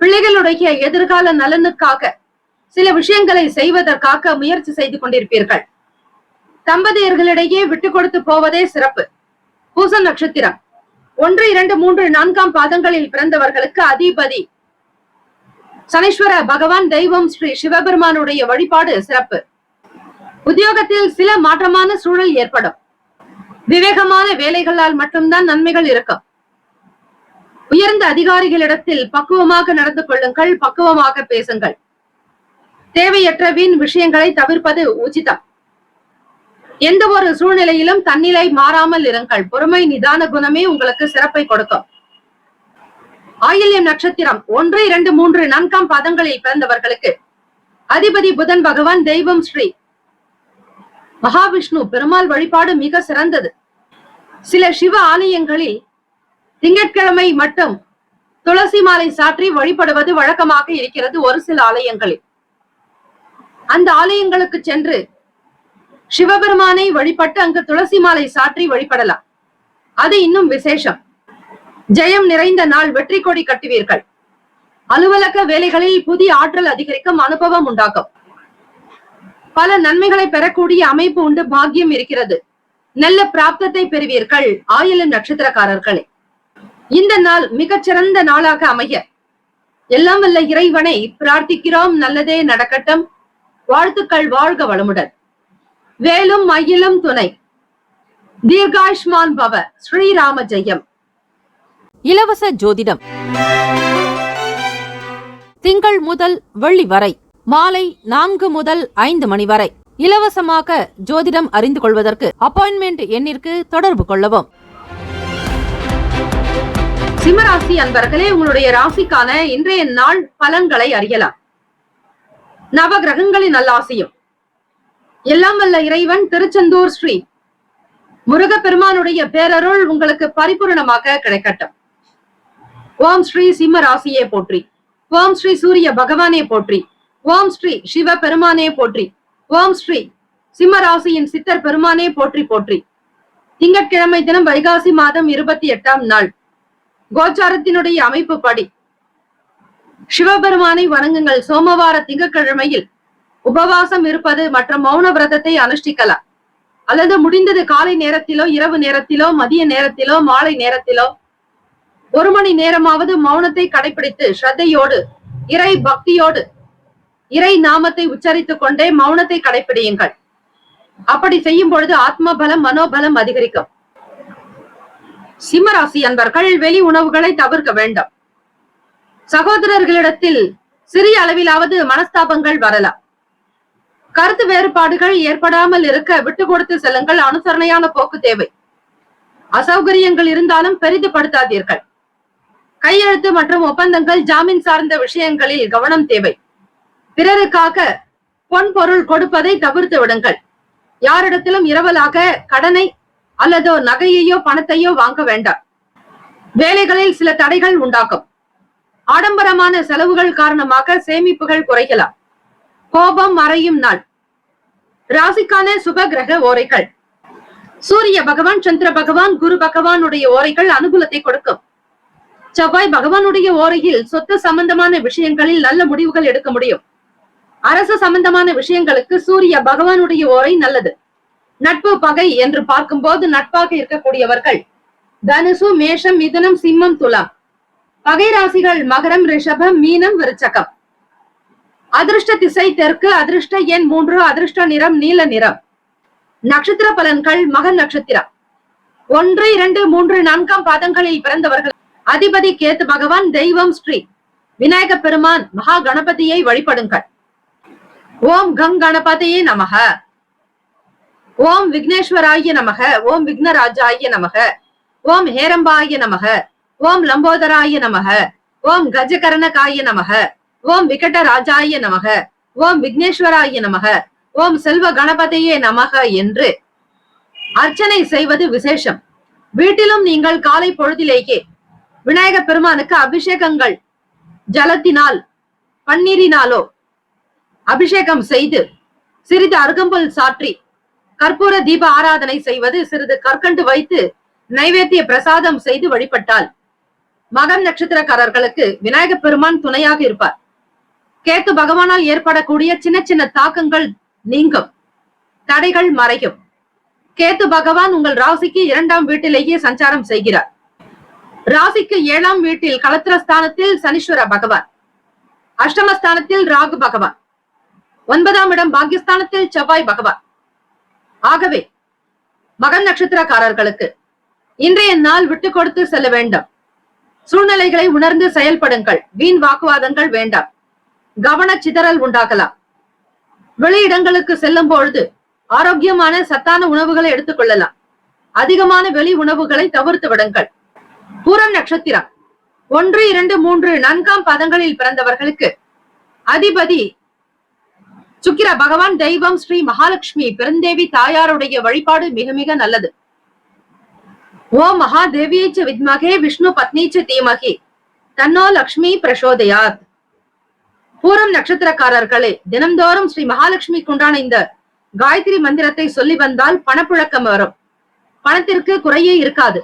பிள்ளைகளுடைய எதிர்கால நலனுக்காக சில விஷயங்களை செய்வதற்காக முயற்சி செய்து கொண்டிருப்பீர்கள். தம்பதியர்களிடையே விட்டு கொடுத்து போவதே சிறப்பு. பூச நட்சத்திரம் 1, 2, 3, 4ஆம் பாதங்களில் பிறந்தவர்களுக்கு அதிபதி சனீஸ்வர பகவான். தெய்வம் ஸ்ரீ சிவபெருமானுடைய வழிபாடு சிறப்பு. உத்தியோகத்தில் சில மாற்றமான சூழல் ஏற்படும். விவேகமான வேலைகளால் மட்டும்தான் நன்மைகள் இருக்கும். உயர்ந்த அதிகாரிகளிடத்தில் பக்குவமாக நடந்து கொள்ளுங்கள். பக்குவமாக பேசுங்கள். தேவையற்ற வீண் விஷயங்களை தவிர்ப்பது உச்சிதம். எந்த ஒரு சூழ்நிலையிலும் தன்னிலை மாறாமல் இருங்கள். பொறுமை நிதான குணமே உங்களுக்கு சிறப்பை கொடுக்கும். ஆயில்யம் நட்சத்திரம் 1, 2, 3, 4ஆம் பாதங்களில் பிறந்தவர்களுக்கு அதிபதி புதன் பகவான். தெய்வம் ஸ்ரீ மகாவிஷ்ணு பெருமாள் வழிபாடு மிக சிறந்தது. சில சிவ ஆலயங்களில் திங்கட்கிழமை மட்டும் துளசி மாலை சாற்றி வழிபடுவது வழக்கமாக இருக்கிறது. ஒரு சில ஆலயங்களில் அந்த ஆலயங்களுக்கு சென்று சிவபெருமானை வழிபட்டு அங்கு துளசி மாலை சாற்றி வழிபடலாம். அது இன்னும் விசேஷம். ஜெயம் நிறைந்த நாள். வெற்றி கொடி கட்டுவீர்கள். அலுவலக வேலைகளில் புதிய ஆற்றல் அதிகரிக்கும். அனுபவம் உண்டாகும். பல நன்மைகளை பெறக்கூடிய அமைப்பு உண்டு. பாக்கியம் இருக்கிறது. நல்ல பிராப்தத்தை பெறுவீர்கள். ஆயில்யம் நட்சத்திரக்காரர்களே, இந்த நாள் மிகச்சிறந்த நாளாக அமைய எல்லாம் வல்ல இறைவனை பிரார்த்திக்கிறோம். நல்லதே நடக்கட்டும். வாழ்த்துக்கள். வாழ்க வளமுடன். வேலும் மயிலும் துணை. தீர்காயுஷ்மான் பவ. ஸ்ரீராம ஜெயம். இலவச ஜோதிடம் திங்கள் முதல் வெள்ளி வரை மாலை 4 முதல் 5 மணி வரை இலவசமாக ஜோதிடம் அறிந்து கொள்வதற்கு அப்பாயின்மெண்ட் எண்ணிற்கு தொடர்பு கொள்ளவும். சிம்மராசி அன்பர்களே, உங்களுடைய ராசிக்கான இன்றைய நாள் பலன்களை அறியலாம். நவ கிரகங்களின் நல்லாசியும் எல்லாம் வல்ல இறைவன் திருச்செந்தூர் ஸ்ரீ முருகப்பெருமானுடைய பேரருள் உங்களுக்கு பரிபூர்ணமாக கிடைக்கட்டும். ஓம் ஸ்ரீ சிம்ம ராசியே போற்றி. ஓம் ஸ்ரீ சூரிய பகவானே போற்றி. ஓம் ஸ்ரீ சிவ பெருமானே போற்றி. ஓம் ஸ்ரீ சிம்ம ராசியின் சித்தர் பெருமானே போற்றி போற்றி. திங்கட்கிழமை தினம் வைகாசி மாதம் 28ஆம் நாள் கோச்சாரத்தினுடைய அமைப்பு படி சிவபெருமானை வணங்குங்கள். சோமவார திங்கட்கிழமையில் உபவாசம் இருப்பது மற்றும் மௌன விரதத்தை அனுஷ்டிக்கலாம். அல்லது முடிந்தது காலை நேரத்திலோ, இரவு நேரத்திலோ, மதிய நேரத்திலோ, மாலை நேரத்திலோ 1 மணி நேரமாவது மௌனத்தை கடைபிடித்து ஸ்ரத்தையோடு இறை பக்தியோடு இறை நாமத்தை உச்சரித்துக் கொண்டே மௌனத்தை கடைபிடியுங்கள். அப்படி செய்யும் பொழுது ஆத்ம பலம், மனோபலம் அதிகரிக்கும். சிம்மராசி அன்பர்கள் வெளி உணவுகளை தவிர்க்க வேண்டும். சகோதரர்களிடத்தில் சிறிய அளவிலாவது மனஸ்தாபங்கள் வரலாம். கருத்து வேறுபாடுகள் ஏற்படாமல் இருக்க விட்டு கொடுத்து செல்லுங்கள். அனுசரணையான போக்கு தேவை. அசௌகரியங்கள் இருந்தாலும் பெரிதுபடுத்தாதீர்கள். கையெழுத்து மற்றும் ஒப்பந்தங்கள், ஜாமீன் சார்ந்த விஷயங்களில் கவனம் தேவை. பிறருக்காக பொன் பொருள் கொடுப்பதை தவிர்த்து விடுங்கள். யாரிடத்திலும் இரவலாக கடனை அல்லது நகையையோ பணத்தையோ வாங்க வேண்டாம். வேலைகளில் சில தடைகள் உண்டாகும். ஆடம்பரமான செலவுகள் காரணமாக சேமிப்புகள் குறையலாம். கோபம் மறையும் நாள். ராசிக்கான சுப கிரக ஓரைகள். சூரிய பகவான், சந்திர பகவான், குரு பகவானுடைய ஓரைகள் அனுகூலத்தை கொடுக்கும். செவ்வாய் பகவானுடைய ஓரையில் சொத்து சம்பந்தமான விஷயங்களில் நல்ல முடிவுகள் எடுக்க முடியும். அரசு சம்பந்தமான விஷயங்களுக்கு சூரிய பகவானுடைய ஓரை நல்லது. நட்பு பகை என்று பார்க்கும்போது நட்பாக இருக்கக்கூடியவர்கள் தனுசு, மேஷம், மிதுனம், சிம்மம், துலாம். பகை ராசிகள் மகரம், ரிஷபம், மீனம், விருச்சகம். அதிர்ஷ்ட திசை தெற்கு, அதிர்ஷ்ட எண் 3, அதிர்ஷ்ட நிறம் நீல நிறம். நட்சத்திர பலன்கள். மக நட்சத்திரம் 1, 2, 3, 4 பாதங்களில் பிறந்தவர்கள் அதிபதி கேத்து பகவான். தெய்வம் ஸ்ரீ விநாயக பெருமான். மகா கணபதியை வழிபடுங்கள். ஓம் கம் கணபதியே நமக. ஓம் விக்னேஸ்வராய நமக. ஓம் விக்னராஜாய நமக. ஓம் ஹேரம்பாய நமக. ஓம் லம்போதராய நமக. ஓம் கஜகரணகாய நமக. ஓம் விகடராஜாய நமக. ஓம் விக்னேஸ்வராய நமக. ஓம் செல்வ கணபதியே நமக என்று அர்ச்சனை செய்வது விசேஷம். வீட்டிலும் நீங்கள் காலை பொழுதிலேயே விநாயக பெருமானுக்கு அபிஷேகங்கள் ஜலத்தினால் பன்னீரினாலோ அபிஷேகம் செய்து சிறிது அருகம்புல் சாற்றி கற்பூர தீப ஆராதனை செய்வது, சிறிது கற்கண்டு வைத்து நைவேத்திய பிரசாதம் செய்து வழிபட்டால் மகம் நட்சத்திரக்காரர்களுக்கு விநாயக பெருமான் துணையாக இருப்பார். கேத்து பகவானால் ஏற்படக்கூடிய சின்ன சின்ன தாக்கங்கள் நீங்கும், தடைகள் மறையும். கேத்து பகவான் உங்கள் ராசிக்கு 2ஆம் வீட்டிலேயே சஞ்சாரம் செய்கிறார். ராசிக்கு 7ஆம் வீட்டில் களத்திரஸ்தானத்தில் சனீஸ்வர பகவான், அஷ்டமஸ்தானத்தில் ராகு பகவான், 9ஆம் இடம் பாக்கியஸ்தானத்தில் செவ்வாய் பகவான். ஆகவே மகன் நட்சத்திரக்காரர்களுக்கு இன்றைய நாள் விட்டு கொடுத்து செல்ல வேண்டும். சூழ்நிலைகளை உணர்ந்து செயல்படுங்கள். வீண் வாக்குவாதங்கள் வேண்டாம். கவன சிதறல் உண்டாகலாம். வெளியிடங்களுக்கு செல்லும் பொழுது ஆரோக்கியமான சத்தான உணவுகளை எடுத்துக் கொள்ளலாம். அதிகமான வெளி உணவுகளை தவிர்த்து விடுங்கள். பூரம் நட்சத்திரம் 1, 2, 3, 4 பாதங்களில் பிறந்தவர்களுக்கு அதிபதி சுக்கிர பகவான். தெய்வம் ஸ்ரீ மகாலட்சுமி பெருந்தேவி தாயாருடைய வழிபாடு மிக மிக நல்லது. ஓம் மகாதேவியைச்ச வித்மகே விஷ்ணு பத்னிச்ச தீமகி தன்னோ லக்ஷ்மி பிரசோதயாத். பூரம் நட்சத்திரக்காரர்களே, தினந்தோறும் ஸ்ரீ மகாலட்சுமிக்கு உண்டான இந்த காயத்ரி மந்திரத்தை சொல்லி வந்தால் பணப்புழக்கம் வரும். பணத்திற்கு குறையே இருக்காது.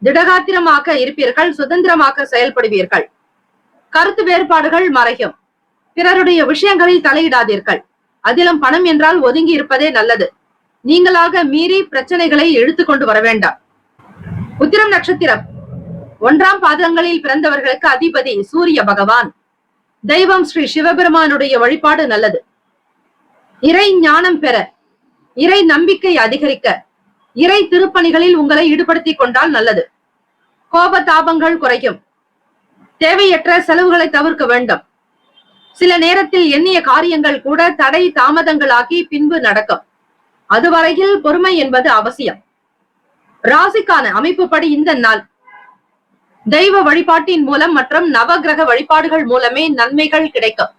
திடகாத்திரமாக இருப்பீர்கள். சுதந்திரமாக செயல்படுவீர்கள். கருத்து வேறுபாடுகள் மறையும். பிறருடைய விஷயங்களில் தலையிடாதீர்கள். அதிலும் பணம் என்றால் ஒதுங்கி இருப்பதே நல்லது. நீங்களாக மீறி பிரச்சனைகளை இழுத்து கொண்டு வர வேண்டாம். உத்திரம் நட்சத்திரம் 1ஆம் பாதங்களில் பிறந்தவர்களுக்கு அதிபதி சூரிய பகவான். தெய்வம் ஸ்ரீ சிவபெருமானுடைய வழிபாடு நல்லது. இறை ஞானம் பெற, இறை நம்பிக்கை அதிகரிக்க, இறை திருப்பணிகளில் உங்களை ஈடுபடுத்திக் கொண்டால் நல்லது. கோப தாபங்கள் குறையும். தேவையற்ற செலவுகளை தவிர்க்க வேண்டும். சில நேரத்தில் எண்ணிய காரியங்கள் கூட தடை தாமதங்களாகி பின்பு நடக்கும். அதுவரையில் பொறுமை என்பது அவசியம். ராசிக்கான அமைப்புப்படி இந்த நாள் தெய்வ வழிபாட்டின் மூலம் மற்றும் நவகிரக வழிபாடுகள் மூலமே நன்மைகள் கிடைக்கும்.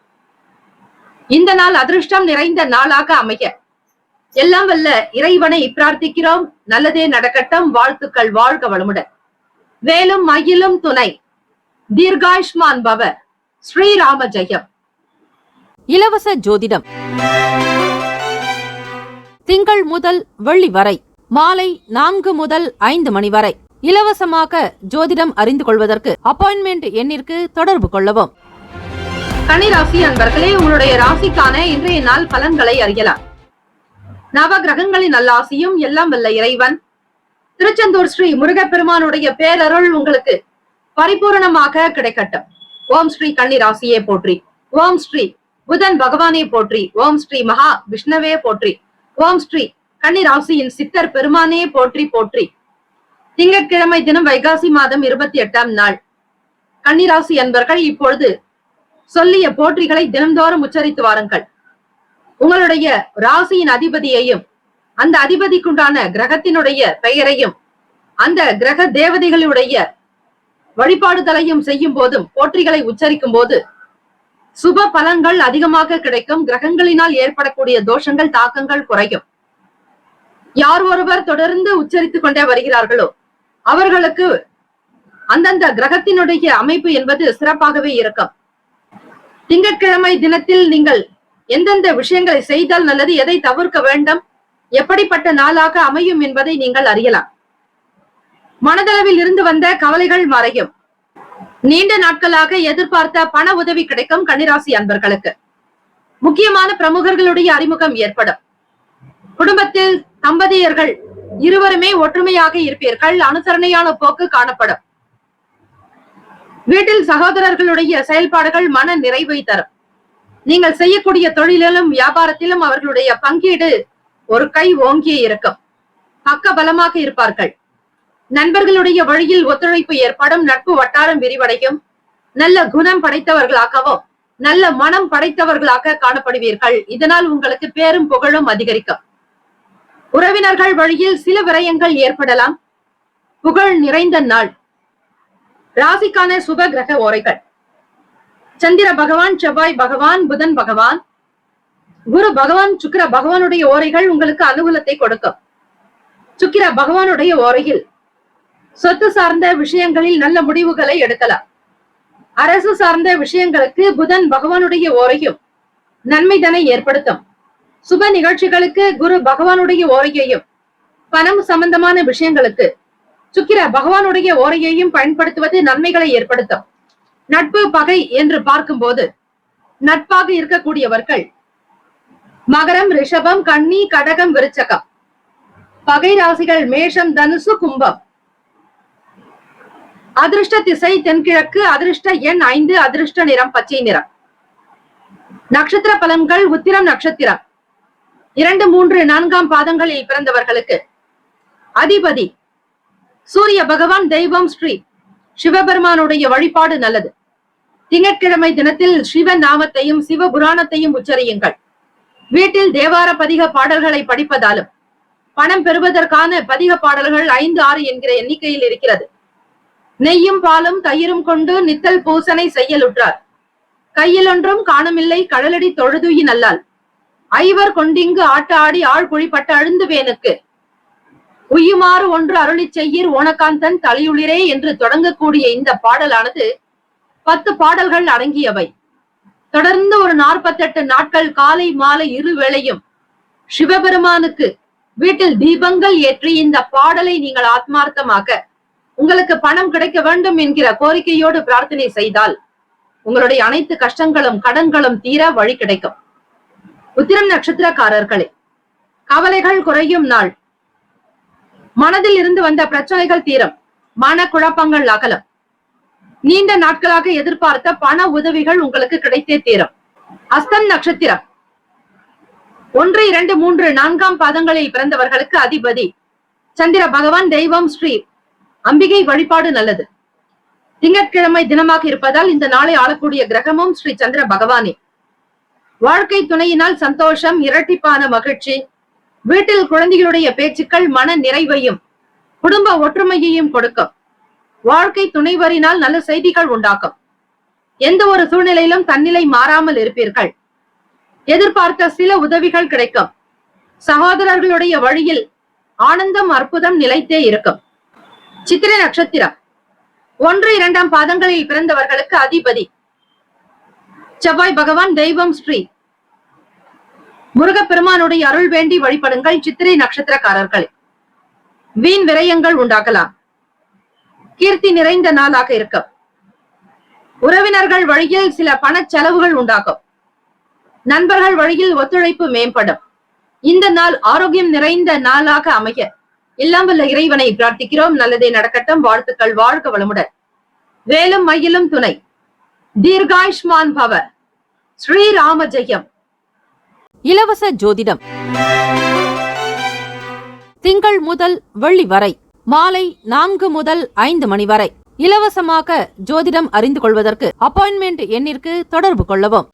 இந்த நாள் அதிர்ஷ்டம் நிறைந்த நாளாக அமைய எல்லாம் வல்ல இறைவனை பிரார்த்திக்கிறோம். நல்லதே நடக்கட்டும். வாழ்த்துக்கள். வாழ்க வளமுடன். வேலும் மயிலும் துணை. தீர்காயுஷ்மான் பவ. ஸ்ரீராம ஜெயம். இலவச ஜோதிடம் திங்கள் முதல் வெள்ளி வரை மாலை 4 முதல் 5 மணி வரை இலவசமாக ஜோதிடம் அறிந்து கொள்வதற்கு அப்பாயின்மெண்ட் எண்ணிற்கு தொடர்பு கொள்ளவும். கன்னிராசி அன்பர்களே, உங்களுடைய ராசிக்கான இன்றைய நாள் பலன்களை அறியலாம். நவ கிரகங்களின் நல்லாசியும் எல்லாம் வல்ல இறைவன் திருச்செந்தூர் ஸ்ரீ முருகப்பெருமானுடைய பேரருள் உங்களுக்கு பரிபூரணமாக கிடைக்கட்டும். ஓம் ஸ்ரீ கன்னிராசியே போற்றி. ஓம் ஸ்ரீ புதன் பகவானே போற்றி. ஓம் ஸ்ரீ மகா விஷ்ணவே போற்றி. ஓம் ஸ்ரீ கன்னிராசியின் சித்தர் பெருமானே போற்றி போற்றி. திங்கட்கிழமை தினம் வைகாசி மாதம் 28ஆம் நாள். கன்னிராசி அன்பர்கள் இப்பொழுது சொல்லிய போற்றிகளை தினந்தோறும் உச்சரித்து வாருங்கள். உங்களுடைய ராசியின் அதிபதியையும் அந்த அதிபதிக்குண்டான கிரகத்தினுடைய பெயரையும் அந்த கிரக தேவதைகளுடைய வழிபாடுதலையும் செய்யும் போதும் போற்றிகளை உச்சரிக்கும் போது சுப பலன்கள் அதிகமாக கிடைக்கும். கிரகங்களினால் ஏற்படக்கூடிய தோஷங்கள் தாக்கங்கள் குறையும். யார் ஒருவர் தொடர்ந்து உச்சரித்துக் கொண்டே வருகிறார்களோ அவர்களுக்கு அந்தந்த கிரகத்தினுடைய அமைப்பு என்பது சிறப்பாகவே இருக்கும். திங்கட்கிழமை தினத்தில் நீங்கள் எந்தெந்த விஷயங்களை செய்தால் நல்லது, எதை தவிர்க்க வேண்டும், எப்படிப்பட்ட நாளாக அமையும் என்பதை நீங்கள் அறியலாம். மனதளவில் இருந்து வந்த கவலைகள் மறையும். நீண்ட நாட்களாக எதிர்பார்த்த பண உதவி கிடைக்கும் கன்னிராசி அன்பர்களுக்கு. முக்கியமான பிரமுகர்களுடைய அறிமுகம் ஏற்படும். குடும்பத்தில் தம்பதியர்கள் இருவருமே ஒற்றுமையாக இருப்பீர்கள். அனுசரணையான போக்கு காணப்படும். வீட்டில் சகோதரர்களுடைய செயல்பாடுகள் மன நிறைவை தரும். நீங்கள் செய்யக்கூடிய தொழிலிலும் வியாபாரத்திலும் அவர்களுடைய பங்கீடு ஒரு கை ஓங்கியே இருக்கும். பக்க பலமாக இருப்பார்கள். நண்பர்களுடைய வழியில் ஒத்துழைப்பு ஏற்படும். நட்பு வட்டாரம் விரிவடையும். நல்ல குணம் படைத்தவர்களாகவும் நல்ல மனம் படைத்தவர்களாக காணப்படுவீர்கள். இதனால் உங்களுக்கு பேரும் புகழும் அதிகரிக்கும். உறவினர்கள் வழியில் சில விரயங்கள் ஏற்படலாம். புகழ் நிறைந்த நாள். ராசிக்கான சுப கிரக ஓரைகள்: சந்திர பகவான், செவ்வாய் பகவான், புதன் பகவான், குரு பகவான், சுக்கிர பகவானுடைய ஓரைகள் உங்களுக்கு அனுகூலத்தை கொடுக்கும். சுக்கிர பகவானுடைய ஓரையில் சொத்து சார்ந்த விஷயங்களில் நல்ல முடிவுகளை எடுக்கலாம். அரசு சார்ந்த விஷயங்களுக்கு புதன் பகவானுடைய ஓரையும் நன்மைதனை ஏற்படுத்தும். சுப நிகழ்ச்சிகளுக்கு குரு பகவானுடைய ஓரையையும், பணம் சம்பந்தமான விஷயங்களுக்கு சுக்கிர பகவானுடைய ஓரையையும் பயன்படுத்துவது நன்மைகளை ஏற்படுத்தும். நட்பு பகை என்று பார்க்கும்போது நட்பாக இருக்கக்கூடியவர்கள் மகரம், ரிஷபம், கன்னி, கடகம், விருச்சகம். பகை ராசிகள் மேஷம், தனுசு, கும்பம். அதிர்ஷ்ட திசை தென்கிழக்கு. அதிர்ஷ்ட எண் 5. அதிர்ஷ்ட நிறம் பச்சை நிறம். நட்சத்திர பலன்கள்: உத்திரம் நட்சத்திரம் 2, 3, 4 பாதங்களில் பிறந்தவர்களுக்கு அதிபதி சூரிய பகவான். தெய்வம் ஸ்ரீ சிவபெருமானுடைய வழிபாடு நல்லது. திங்கட்கிழமை தினத்தில் சிவ நாமத்தையும் சிவ புராணத்தையும் உச்சரியுங்கள். வீட்டில் தேவார பதிக பாடல்களை படிப்பதாலும் பணம் பெறுவதற்கான பதிக பாடல்கள் 5, 6 என்கிற எண்ணிக்கையில் இருக்கிறது. நெய்யும் பாலும் தயிரும் கொண்டு நித்தல் பூசனை செய்யலுற்றார். கையில் ஒன்றும் காணமில்லை கடலடி தொழுதுயின் அல்லால். ஐவர் கொண்டிங்கு ஆட்ட ஆடி ஆள் குழிப்பட்ட அழுந்து வேனுக்கு உய்யுமாறு ஒன்று அருளி செய்யீர் ஓனகாந்தன் தலையுளிரே என்று தொடங்கக்கூடிய இந்த பாடலானது 10 பாடல்கள் அடங்கியவை. தொடர்ந்து ஒரு 48 நாட்கள் காலை மாலை இரு வேளையும் சிவபெருமானுக்கு வீட்டில் தீபங்கள் ஏற்றி இந்த பாடலை நீங்கள் ஆத்மார்த்தமாக உங்களுக்கு பணம் கிடைக்க வேண்டும் என்கிற கோரிக்கையோடு பிரார்த்தனை செய்தால் உங்களுடைய அனைத்து கஷ்டங்களும் கடன்களும் தீர வழி கிடைக்கும். உத்திரம் நட்சத்திரக்காரர்களே, கவலைகள் குறையும் நாள். மனதில் இருந்து வந்த பிரச்சனைகள் தீரும். மன குழப்பங்கள் அகலும். நீண்ட நாட்களாக எதிர்பார்த்த பண உதவிகள் உங்களுக்கு கிடைத்தே தீரும். அஸ்தம் நட்சத்திரம் 1, 2, 3, 4 பாதங்களில் பிறந்தவர்களுக்கு அதிபதி சந்திர பகவான். தெய்வம் ஸ்ரீ அம்பிகை வழிபாடு நல்லது. திங்கட்கிழமை தினமாக இருப்பதால் இந்த நாளை ஆளக்கூடிய கிரகமும் ஸ்ரீ சந்திர பகவானே. வாழ்க்கை துணையினால் சந்தோஷம், இரட்டிப்பான மகிழ்ச்சி. வீட்டில் குழந்தைகளுடைய பேச்சுக்கள் மன நிறைவையும் குடும்ப ஒற்றுமையையும் கொடுக்கும். வாழ்க்கை துணைவரினால் நல்ல செய்திகள் உண்டாக்கும். எந்த ஒரு சூழ்நிலையிலும் தன்னிலை மாறாமல் இருப்பீர்கள். எதிர்பார்த்த சில உதவிகள் கிடைக்கும். சகோதரர்களுடைய வழியில் ஆனந்தம், அற்புதம் நிலைத்தே இருக்கும். சித்திரை நட்சத்திரம் 1, 2 பாதங்களில் பிறந்தவர்களுக்கு அதிபதி செவ்வாய் பகவான். தெய்வம் ஸ்ரீ முருகப்பெருமானுடைய அருள் வேண்டி வழிபடுங்கள். சித்திரை நட்சத்திரக்காரர்கள் வீண் விரயங்கள் உண்டாக்கலாம். கீர்த்தி நிறைந்த நாளாக இருக்கும். உறவினர்கள் வழியில் சில பண செலவுகள் உண்டாகும். நண்பர்கள் வழியில் ஒத்துழைப்பு மேம்படும். இந்த நாள் ஆரோக்கியம் நிறைந்த நாளாக அமைய எல்லாம் வல்ல இறைவனை பிரார்த்திக்கிறோம். நல்லதே நடக்கட்டும். வாழ்த்துக்கள். வாழ்க வளமுடன். வேலும் மயிலும் துணை. தீர்காயுஷ்மான் பவ. ஸ்ரீராம ஜெயம். இலவச ஜோதிடம் திங்கள் முதல் வெள்ளி வரை மாலை 4 முதல் 5 மணி வரை இலவசமாக ஜோதிடம் அறிந்து கொள்வதற்கு அப்பாயின்மெண்ட் எண்ணிற்கு தொடர்பு கொள்ளவும்.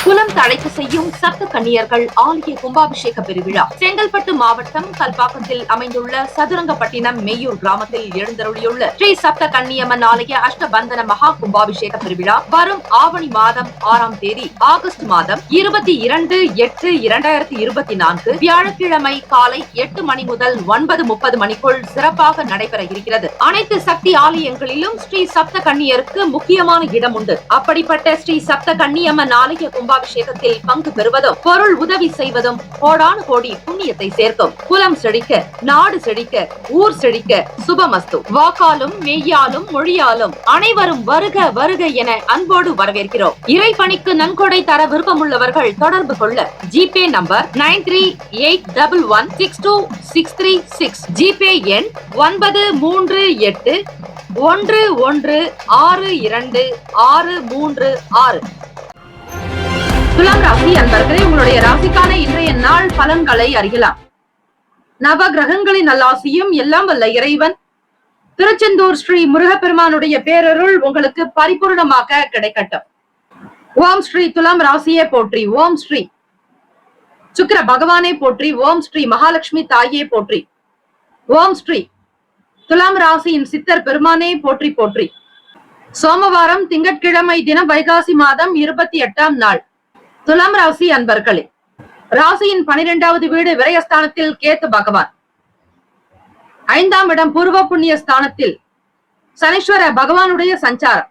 குலம் தழைக்க செய்யும் சப்த கன்னியர்கள் ஆலய கும்பாபிஷேக பெருவிழா செங்கல்பட்டு மாவட்டம் கல்பாக்கத்தில் அமைந்துள்ள சதுரங்கப்பட்டினம் மெய்யூர் கிராமத்தில் எழுந்தருளியுள்ள ஸ்ரீ சப்த கன்னியம்மன் ஆலய அஷ்டபந்தன மகா கும்பாபிஷேக பெருவிழா வரும் ஆவணி மாதம் 6ஆம் தேதி ஆகஸ்ட் மாதம் 22/8/2024 வியாழக்கிழமை காலை 8 மணி முதல் 9:30 மணிக்குள் சிறப்பாக நடைபெற இருக்கிறது. அனைத்து சக்தி ஆலயங்களிலும் ஸ்ரீ சப்த கன்னியருக்கு முக்கியமான இடம் உண்டு. அப்படிப்பட்ட ஸ்ரீ சப்த கன்னியம்மன் ஆலய கும்பாபிஷேகத்தில் பங்கு பெறுவதும் பொருள் உதவி செய்வதும் கோடானு கோடி புண்ணியத்தை சேர்க்கும். குலம் செழிக்க, நாடு செழிக்க, ஊர் செழிக்க, சுபமஸ்து. வாக்காலும் மெய்யாலும் மொழியாலும் அனைவரும் வருக வருக என அன்போடு வரவேற்கிறோம். இறைப்பணிக்கு நன்கொடை தர விருப்பமுள்ளவர்கள் தொடர்பு கொள்ள ஜிபே நம்பர் 9381162636, ஜிபே எண் 9381162636. துலாம் ராசி அன்பர்களே, உங்களுடைய ராசிக்கான இன்றைய நாள் பலன்களை அறியலாம். நவ கிரகங்களின் நல்லாசியும் எல்லாம் வல்ல இறைவன் திருச்செந்தூர் ஸ்ரீ முருகப்பெருமானுடைய பேரருள் உங்களுக்கு பரிபூர்ணமாக கிடைக்கட்டும். ஓம் ஸ்ரீ துலாம் ராசியே போற்றி, ஓம் ஸ்ரீ சுக்கிர பகவானே போற்றி, ஓம் ஸ்ரீ மகாலட்சுமி தாயே போற்றி, ஓம் ஸ்ரீ துலாம் ராசியின் சித்தர் பெருமானே போற்றி போற்றி. சோமவாரம் திங்கட்கிழமை தினம் வைகாசி மாதம் 28ஆம் நாள். துலாம் ராசி அன்பர்களே, ராசியின் 12வது வீடு விரயஸ்தானத்தில் கேத்து பகவான், 5ஆம் இடம் பூர்வ புண்ணிய ஸ்தானத்தில் சனீஸ்வர பகவானுடைய சஞ்சாரம்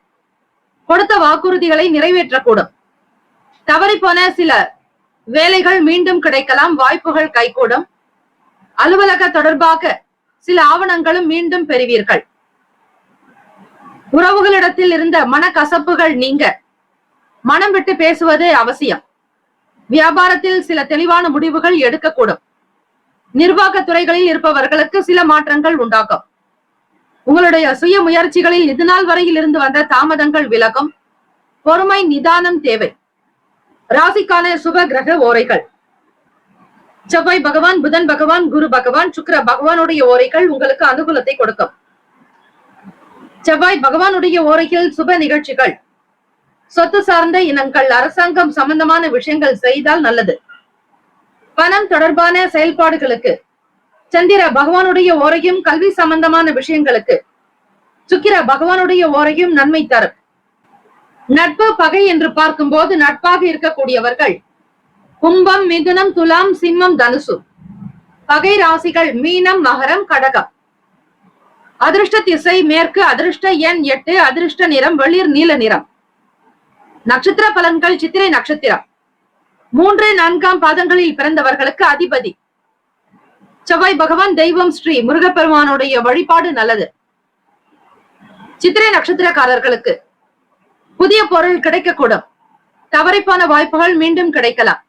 கொடுத்த வாக்குறுதிகளை நிறைவேற்றக்கூடும். தவறிப்போன சில வேலைகள் மீண்டும் கிடைக்கலாம், வாய்ப்புகள் கைகூடும். அலுவலக தொடர்பாக சில ஆவணங்களும் மீண்டும் பெறுவீர்கள். உறவுகளிடத்தில் இருந்த மனக்கசப்புகள் நீங்க மனம் விட்டு பேசுவது அவசியம். வியாபாரத்தில் சில தெளிவான முடிவுகள் எடுக்கக்கூடும். நிர்வாக துறைகளில் இருப்பவர்களுக்கு சில மாற்றங்கள் உண்டாகும். உங்களுடைய சுய முயற்சிகளில் இதுநாள் வரையில் இருந்து வந்த தாமதங்கள் விலகும். பொறுமை நிதானம் தேவை. ராசிக்கான சுப கிரக ஓரைகள்: செவ்வாய் பகவான், புதன் பகவான், குரு பகவான், சுக்கிர பகவானுடைய ஓரைகள் உங்களுக்கு அனுகூலத்தை கொடுக்கும். செவ்வாய் பகவானுடைய ஓரையில் சுப நிகழ்ச்சிகள், சொத்து சார்ந்த இனங்கள், அரசாங்கம் சம்பந்தமான விஷயங்கள் செய்தால் நல்லது. பணம் தொடர்பான செயல்பாடுகளுக்கு சந்திர பகவானுடைய ஓரையும், கல்வி சம்பந்தமான விஷயங்களுக்கு சுக்கிர பகவானுடைய ஓரையும் நன்மை தரும். நட்பு பகை என்று பார்க்கும்போது நட்பாக இருக்கக்கூடியவர்கள் கும்பம், மிதுனம், துலாம், சிம்மம், தனுசு. பகை ராசிகள் மீனம், மகரம், கடகம். அதிர்ஷ்ட திசை மேற்கு, அதிர்ஷ்ட எண் 8, அதிர்ஷ்ட நிறம் வெளிர் நீல நிறம். நட்சத்திர பலன்கள்: சித்திரை நட்சத்திரம் 3, 4ஆம் பாதங்களில் பிறந்தவர்களுக்கு அதிபதி செவ்வாய் பகவான், தெய்வம் ஸ்ரீ முருகப்பெருமானுடைய வழிபாடு நல்லது. சித்திரை நட்சத்திரக்காரர்களுக்கு புதிய பொருள் கிடைக்கக்கூடும். தவறிப்பான வாய்ப்புகள் மீண்டும் கிடைக்கலாம்.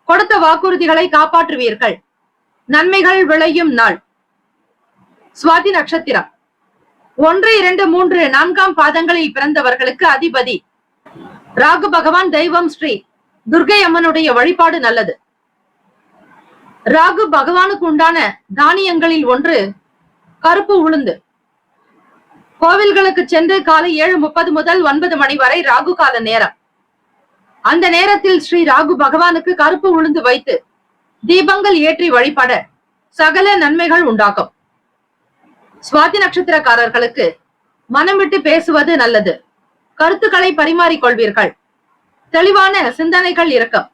கொடுத்த வாக்குறுதிகளை காப்பாற்றுவீர்கள். நன்மைகள் விளையும் நாள். சுவாதி நட்சத்திரம் 1, 2, 3, 4ஆம் பாதங்களில் பிறந்தவர்களுக்கு அதிபதி ராகு பகவான், தெய்வம் ஸ்ரீ துர்க்கை அம்மனுடைய வழிபாடு நல்லது. ராகு பகவானுக்கு உண்டான தானியங்களில் ஒன்று கருப்பு உளுந்து. கோவில்களுக்கு சென்று காலை 7:30 முதல் 9 மணி வரை ராகு கால நேரம். அந்த நேரத்தில் ஸ்ரீ ராகு பகவானுக்கு கருப்பு உளுந்து வைத்து தீபங்கள் ஏற்றி வழிபட சகல நன்மைகள் உண்டாகும். சுவாதி நட்சத்திரக்காரர்களுக்கு மனம் விட்டு பேசுவது நல்லது. கருத்துக்களை பரிமாறிக்கொள்வீர்கள். தெளிவான சிந்தனைகள் இருக்கும்.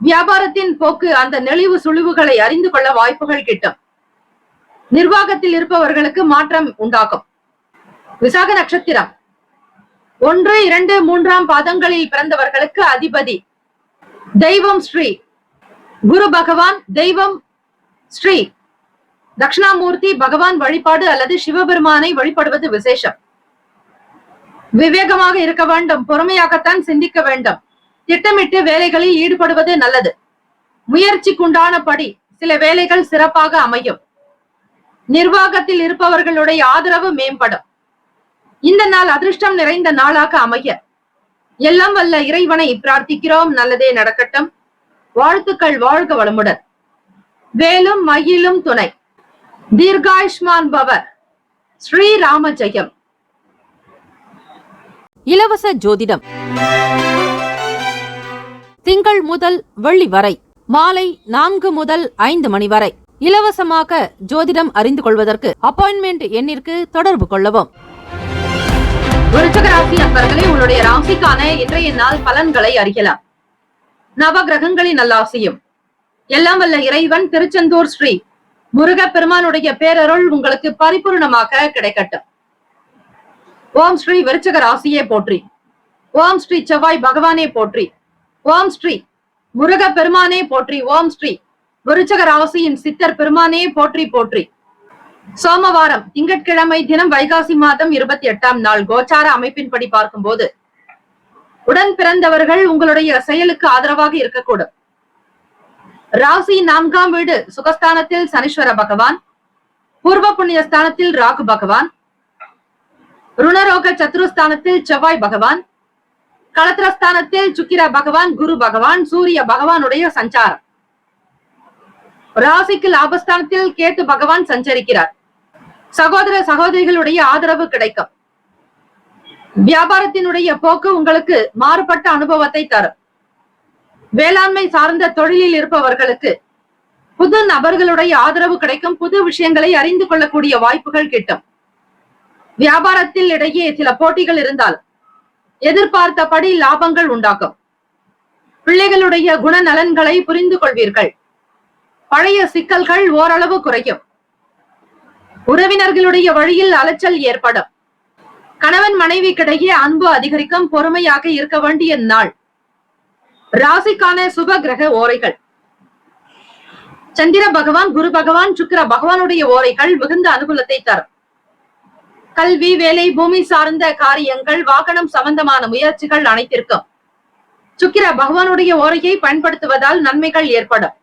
வியாபாரத்தின் போக்கு, அந்த நெளிவு சுழிவுகளை அறிந்து கொள்ள வாய்ப்புகள் கிட்டும். நிர்வாகத்தில் இருப்பவர்களுக்கு மாற்றம் உண்டாகும். விசாக நட்சத்திரம் 1, 2, 3ஆம் பாதங்களில் பிறந்தவர்களுக்கு அதிபதி தெய்வம் ஸ்ரீ குரு பகவான், தெய்வம் ஸ்ரீ தட்சிணாமூர்த்தி பகவான் வழிபாடு அல்லது சிவபெருமானை வழிபடுவது விசேஷம். விவேகமாக இருக்க வேண்டும். பொறுமையாகத்தான் சிந்திக்க வேண்டும். திட்டமிட்டு வேலைகளில் ஈடுபடுவது நல்லது. முயற்சிக்குண்டானபடி சில வேலைகள் சிறப்பாக அமையும். நிர்வாகத்தில் இருப்பவர்களுடைய ஆதரவு மேம்படும். இந்த நாள் அதிர்ஷ்டம் நிறைந்த நாளாக அமைய எல்லாம் வல்ல இறைவனை பிரார்த்திக்கிறோம். நல்லதே நடக்கட்டும். வாழ்த்துக்கள். வாழ்க வளமுடன். வேலும் மயிலும் துணை. தீர்காயுஷ்மான் பவ. ஸ்ரீராம ஜெயம். இலவச ஜோதிடம் திங்கள் முதல் வெள்ளி வரை மாலை 4 முதல் 5 மணி வரை இலவசமாக ஜோதிடம் அறிந்து கொள்வதற்கு அப்பாயின்மெண்ட் எண்ணிற்கு தொடர்பு கொள்ளவும். விருச்சிக ராசி நண்பர்களே, உங்களுடைய ராசிக்கான இன்றைய நாள் பலன்களை அறியலாம். நவ கிரகங்களின் நல்லாசியும் எல்லாம் வல்ல இறைவன் திருச்செந்தூர் ஸ்ரீ முருகப்பெருமானுடைய பேரருள் உங்களுக்கு பரிபூர்ணமாக கிடைக்கட்டும். ஓம் ஸ்ரீ விருச்சிக ராசியே போற்றி. ஓம் ஸ்ரீ செவ்வாய் பகவானே போற்றி. ஓம் ஸ்ரீ முருக பெருமானே போற்றி. ஓம் ஸ்ரீ விருச்சக ராசியின் சித்தர் பெருமானே போற்றி போற்றி. சோமவாரம் திங்கட்கிழமை தினம் வைகாசி மாதம் 28ஆம் நாள் கோச்சார அமைப்பின்படி பார்க்கும்போது உடன் பிறந்தவர்கள் உங்களுடைய செயலுக்கு ஆதரவாக இருக்கக்கூடும். ராசி 4ஆம் வீடு சுகஸ்தானத்தில் சனீஸ்வர பகவான், பூர்வ புண்ணிய ஸ்தானத்தில் ராகு பகவான், ருணரோக சத்ருஸ்தானத்தில் செவ்வாய் பகவான், களத்திரஸ்தானத்தில் சுக்கிர பகவான், குரு பகவான், சூரிய பகவானுடைய சஞ்சாரம். ராசிக்கு லாபஸ்தானத்தில் கேத்து பகவான் சஞ்சரிக்கிறார். சகோதர சகோதரிகளுடைய ஆதரவு கிடைக்கும். வியாபாரத்தினுடைய போக்கு உங்களுக்கு மாறுபட்ட அனுபவத்தை தரும். வேளாண்மை சார்ந்த தொழிலில் இருப்பவர்களுக்கு புது நபர்களுடைய ஆதரவு கிடைக்கும். புது விஷயங்களை அறிந்து கொள்ளக்கூடிய வாய்ப்புகள் கிட்டும். வியாபாரத்தில் இடையே சில போட்டிகள் இருந்தால் எதிர்பார்த்தபடி லாபங்கள் உண்டாகும். பிள்ளைகளுடைய குணநலன்களை புரிந்து கொள்வீர்கள். பழைய சிக்கல்கள் ஓரளவு குறையும். உறவினர்களுடைய வழியில் அலைச்சல் ஏற்படும். கணவன் மனைவிக்கிடையே அன்பு அதிகரிக்கும். பொறுமையாக இருக்க வேண்டிய நாள். ராசிக்கான சுப கிரக ஓரைகள்: சந்திர பகவான், குரு பகவான், சுக்கிர பகவானுடைய ஓரைகள் மிகுந்த அனுகூலத்தை தரும். கல்வி, வேலை, பூமி சார்ந்த காரியங்கள், வாகனம் சம்பந்தமான முயற்சிகள் அனைத்திற்கும் சுக்கிர பகவானுடைய ஓரையை பயன்படுத்துவதால் நன்மைகள் ஏற்படும்.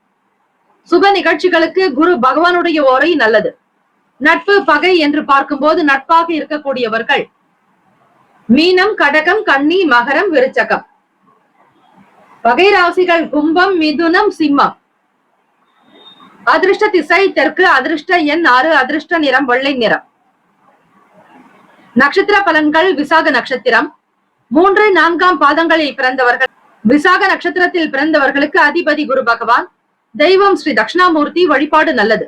சுப நிகழ்ச்சிகளுக்கு குரு பகவானுடைய ஓரை நல்லது. நட்பு, பகை என்று பார்க்கும்போது நட்பாக இருக்கக்கூடியவர்கள் மீனம், கடகம், கன்னி, மகரம், விருச்சகம். பகை ராசிகள் கும்பம், மிதுனம், சிம்மம். அதிர்ஷ்ட திசை தெற்கு. அதிர்ஷ்ட எண் 6. அதிர்ஷ்ட நிறம் வெள்ளை நிறம். நட்சத்திர பலன்கள்: விசாக நட்சத்திரம் 3, 4ஆம் பாதங்களில் பிறந்தவர்கள். விசாக நட்சத்திரத்தில் பிறந்தவர்களுக்கு அதிபதி குரு பகவான். தெய்வம் ஸ்ரீ தட்சிணாமூர்த்தி வழிபாடு நல்லது.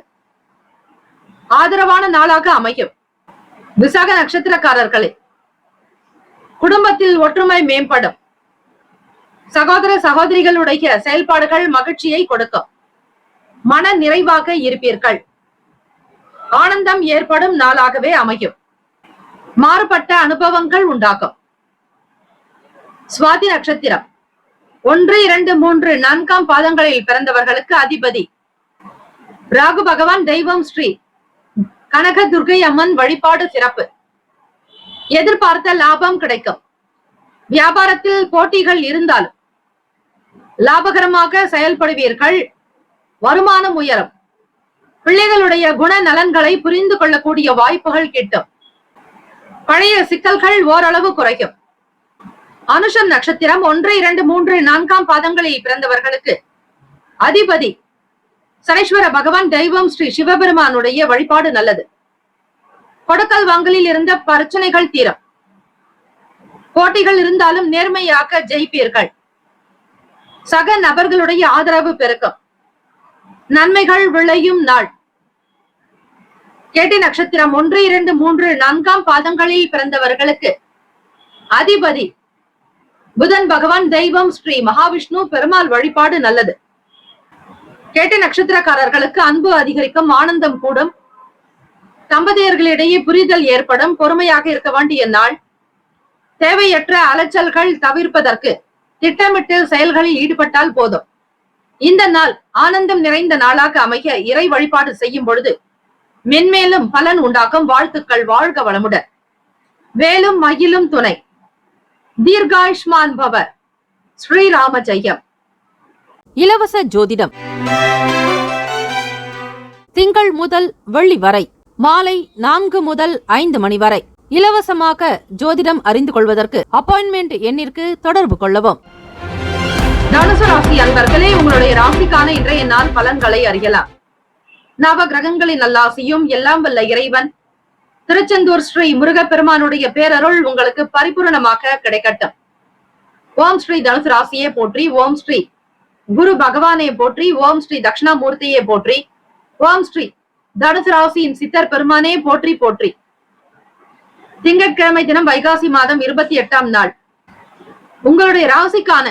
ஆதரவான நாளாக அமையும். விசாக நட்சத்திரக்காரர்களே, குடும்பத்தில் ஒற்றுமை மேம்படும். சகோதர சகோதரிகளுடைய செயல்பாடுகள் மகிழ்ச்சியை கொடுக்கும். மன நிறைவாக இருப்பீர்கள். ஆனந்தம் ஏற்படும் நாளாகவே அமையும். மாறுபட்ட அனுபவங்கள் உண்டாகும். சுவாதி நட்சத்திரம் 1, 2, 3, 4ஆம் பாதங்களில் பிறந்தவர்களுக்கு அதிபதி ராகு பகவான். தெய்வம் ஸ்ரீ கனக துர்கை அம்மன் வழிபாடு சிறப்பு. எதிர்பார்த்த லாபம் கிடைக்கும். வியாபாரத்தில் போட்டிகள் இருந்தாலும் லாபகரமாக செயல்படுவீர்கள். வருமானம் உயரும். பிள்ளைகளுடைய குண நலன்களை புரிந்து கொள்ளக்கூடிய வாய்ப்புகள் கிட்டும். பழைய சிக்கல்கள் ஓரளவு குறையும். அனுஷம் நட்சத்திரம் 1, 2, 3, 4ஆம் பாதங்களில் பிறந்தவர்களுக்கு அதிபதி சனீஸ்வர பகவான். தெய்வம் ஸ்ரீ சிவபெருமானுடைய வழிபாடு நல்லது. கொடுக்கல் வாங்கலில் இருந்த பிரச்சனைகள் தீரும். போட்டிகள் இருந்தாலும் நேர்மையாக ஜெயிப்பீர்கள். சக நபர்களுடைய ஆதரவு பெருக்கும். நன்மைகள் விளையும் நாள். கேட்டை நட்சத்திரம் 1, 2, 3, 4ஆம் பாதங்களில் பிறந்தவர்களுக்கு அதிபதி புதன் பகவான். தெய்வம் ஸ்ரீ மகாவிஷ்ணு பெருமாள் வழிபாடு நல்லது. கேட்டை நட்சத்திரக்காரர்களுக்கு அன்பு அதிகரிக்கும். ஆனந்தம் கூடும். தம்பதியர்களிடையே புரிதல் ஏற்படும். பொறுமையாக இருக்க வேண்டிய நாள். தேவையற்ற அலைச்சல்கள் தவிர்ப்பதற்கு திட்டமிட்டு செயல்களில் ஈடுபட்டால் போதும். இந்த நாள் ஆனந்தம் நிறைந்த நாளாக அமைய இறை வழிபாடு செய்யும் பொழுது மென்மேலும் பலன் உண்டாக்கும். வாழ்த்துக்கள். வாழ்க வளமுடன். வேலும் மயிலும் துணை. தீர்காயுஷ்மான் பவ. ஸ்ரீராம ஜெயம். இலவச ஜோதிடம் திங்கள் முதல் வெள்ளி வரை மாலை 4 முதல் 5 மணி வரை இலவசமாக ஜோதிடம் அறிந்து கொள்வதற்கு அப்பாயின்மெண்ட் எண்ணிற்கு தொடர்பு கொள்ளவும். தனுசு ராசி அன்பர்களே, உங்களுடைய ராசிக்கான இன்றைய நாள் பலன்களை அறியலாம். நவ கிரகங்களின் நல்லாசியும் எல்லாம் வல்ல இறைவன் திருச்செந்தூர் ஸ்ரீ முருகப்பெருமானுடைய பேரருள் உங்களுக்கு பரிபூரணமாக கிடைக்கட்டும். ஓம் ஸ்ரீ தனுசு ராசியே போற்றி. ஓம் ஸ்ரீ குரு பகவானே போற்றி. ஓம் ஸ்ரீ தட்சிணாமூர்த்தியே போற்றி. ஓம் ஸ்ரீ தனுசு ராசியின் சித்தர் பெருமானே போற்றி போற்றி. திங்கட்கிழமை தினம் வைகாசி மாதம் 28ஆம் நாள் உங்களுடைய ராசிக்கான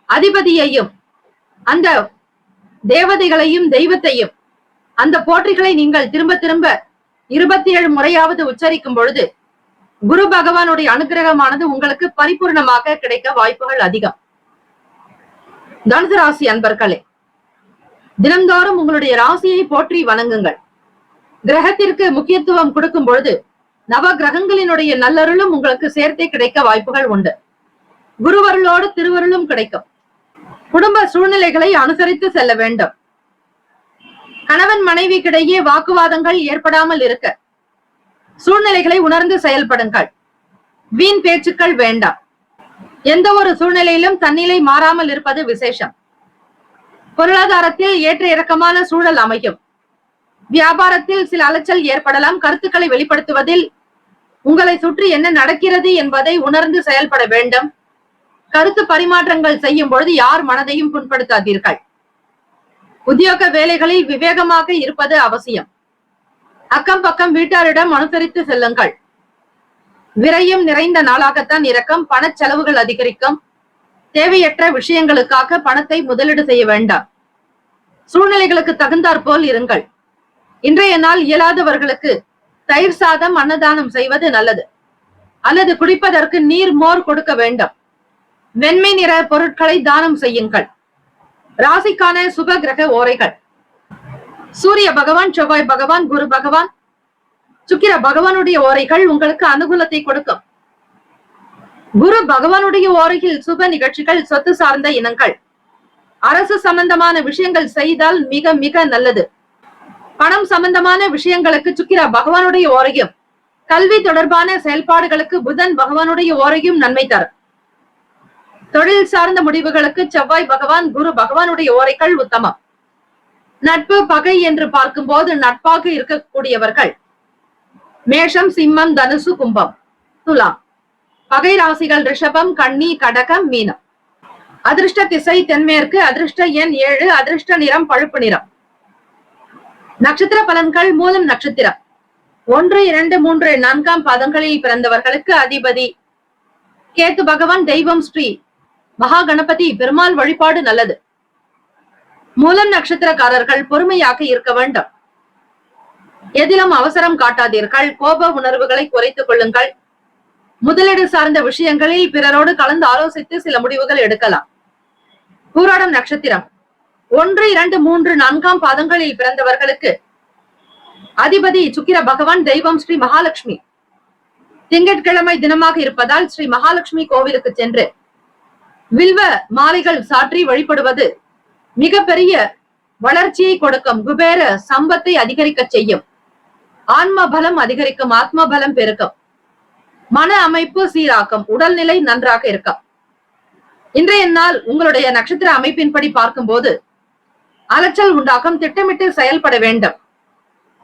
அதிபதியையும் அந்த தேவதைகளையும் தெய்வத்தையும் அந்த போற்றிகளை நீங்கள் திரும்ப திரும்ப 27 முறையாவது உச்சரிக்கும் பொழுது குரு பகவானுடைய அனுகிரகமானது உங்களுக்கு பரிபூர்ணமாக கிடைக்க வாய்ப்புகள் அதிகம். தனுசு ராசி அன்பர்களே, தினந்தோறும் உங்களுடைய ராசியை போற்றி வணங்குங்கள். கிரகத்திற்கு முக்கியத்துவம் கொடுக்கும் பொழுது நவ கிரகங்களினுடைய நல்லருளும் உங்களுக்கு சேர்த்தே கிடைக்க வாய்ப்புகள் உண்டு. குருவருளோடு திருவருளும் கிடைக்கும். குடும்ப சூழ்நிலைகளை அனுசரித்து செல்ல வேண்டும். கணவன் மனைவிக்கிடையே வாக்குவாதங்கள் ஏற்படாமல் இருக்க சூழ்நிலைகளை உணர்ந்து செயல்படுங்கள். வீண் பேச்சுக்கள் வேண்டாம். எந்த ஒரு சூழ்நிலையிலும் தன்னிலை மாறாமல் இருப்பது விசேஷம். பொருளாதாரத்தில் ஏற்ற இறக்கமான சூழல் அமையும். வியாபாரத்தில் சில அலைச்சல் ஏற்படலாம். கருத்துக்களை வெளிப்படுத்துவதில் உங்களை சுற்றி என்ன நடக்கிறது என்பதை உணர்ந்து செயல்பட வேண்டும். கருத்து பரிமாற்றங்கள் செய்யும் பொழுது யார் மனதையும் புண்படுத்தாதீர்கள். உத்தியோக வேலைகளில் விவேகமாக இருப்பது அவசியம். அக்கம் பக்கம் வீட்டாரிடம் அனுசரித்து செல்லுங்கள். விரயம் நிறைந்த நாளாகத்தான் இருக்கும். பண செலவுகள் அதிகரிக்கும். தேவையற்ற விஷயங்களுக்காக பணத்தை முதலீடு செய்ய வேண்டாம். சூழ்நிலைகளுக்கு தகுந்தாற் போல் இருங்கள். இன்றைய நாள் இயலாதவர்களுக்கு தயிர் சாதம் அன்னதானம் செய்வது நல்லது. அல்லது குடிப்பதற்கு நீர் மோர் கொடுக்க வேண்டும். வெண்மை நிற பொருட்களை தானம் செய்யுங்கள். ராசிக்கான சுப கிரக ஓரைகள்: சூரிய பகவான், செவ்வாய் பகவான், குரு பகவான், சுக்கிர பகவானுடைய ஓரைகள் உங்களுக்கு அனுகூலத்தை கொடுக்கும். குரு பகவானுடைய ஓரையில் சுப நிகழ்ச்சிகள், சொத்து சார்ந்த இனங்கள், அரசு சம்பந்தமான விஷயங்கள் செய்தால் மிக மிக நல்லது. பணம் சம்பந்தமான விஷயங்களுக்கு சுக்கிர பகவானுடைய ஓரையும், கல்வி தொடர்பான செயல்பாடுகளுக்கு புதன் பகவானுடைய ஓரையும் நன்மை தரும். தொழில் சார்ந்த முடிவுகளுக்கு செவ்வாய் பகவான், குரு பகவானுடைய ஓரைகள் உத்தமம். நட்பு பகை என்று பார்க்கும்போது நட்பாக இருக்கக்கூடியவர்கள் மேஷம், சிம்மம், தனுசு, கும்பம், துலாம். பகை ராசிகள் ரிஷபம், கன்னி, கடகம், மீனம். அதிர்ஷ்ட திசை தென்மேற்கு. அதிர்ஷ்ட எண் 7. அதிர்ஷ்ட நிறம் பழுப்பு நிறம். நட்சத்திர பலன்கள்: மூலம் நட்சத்திரம் 1, 2, 3, 4 பாதங்களில் பிறந்தவர்களுக்கு அதிபதி கேத்து பகவான். தெய்வம் ஸ்ரீ மகா கணபதி பெருமாள் வழிபாடு நல்லது. மூலம் நட்சத்திரக்காரர்கள் பொறுமையாக இருக்க வேண்டும். எதிலும் அவசரம் காட்டாதீர்கள். கோப உணர்வுகளை குறைத்துக் கொள்ளுங்கள். முதலீடு சார்ந்த விஷயங்களில் பிறரோடு கலந்து ஆலோசித்து சில முடிவுகள் எடுக்கலாம். பூராடம் நட்சத்திரம் 1, 2, 3, 4 பாதங்களில் பிறந்தவர்களுக்கு அதிபதி சுக்கிர பகவான். தெய்வம் ஸ்ரீ மகாலட்சுமி. திங்கட்கிழமை தினமாக இருப்பதால் ஸ்ரீ மகாலட்சுமி கோவிலுக்கு சென்று வில்வ மாலைகள் சாற்றி வழிபடுவது மிகப்பெரிய வளர்ச்சியை கொடுக்கும். குபேர சம்பத்தை அதிகரிக்க செய்யும். ஆன்ம பலம் அதிகரிக்கும். ஆத்ம பலம் பெருக்கும். மன அமைப்பு சீராக்கும். உடல்நிலை நன்றாக இருக்கும். இன்றைய நாள் உங்களுடைய நட்சத்திர அமைப்பின்படி பார்க்கும்போது அலைச்சல் உண்டாகும். திட்டமிட்டு செயல்பட வேண்டும்.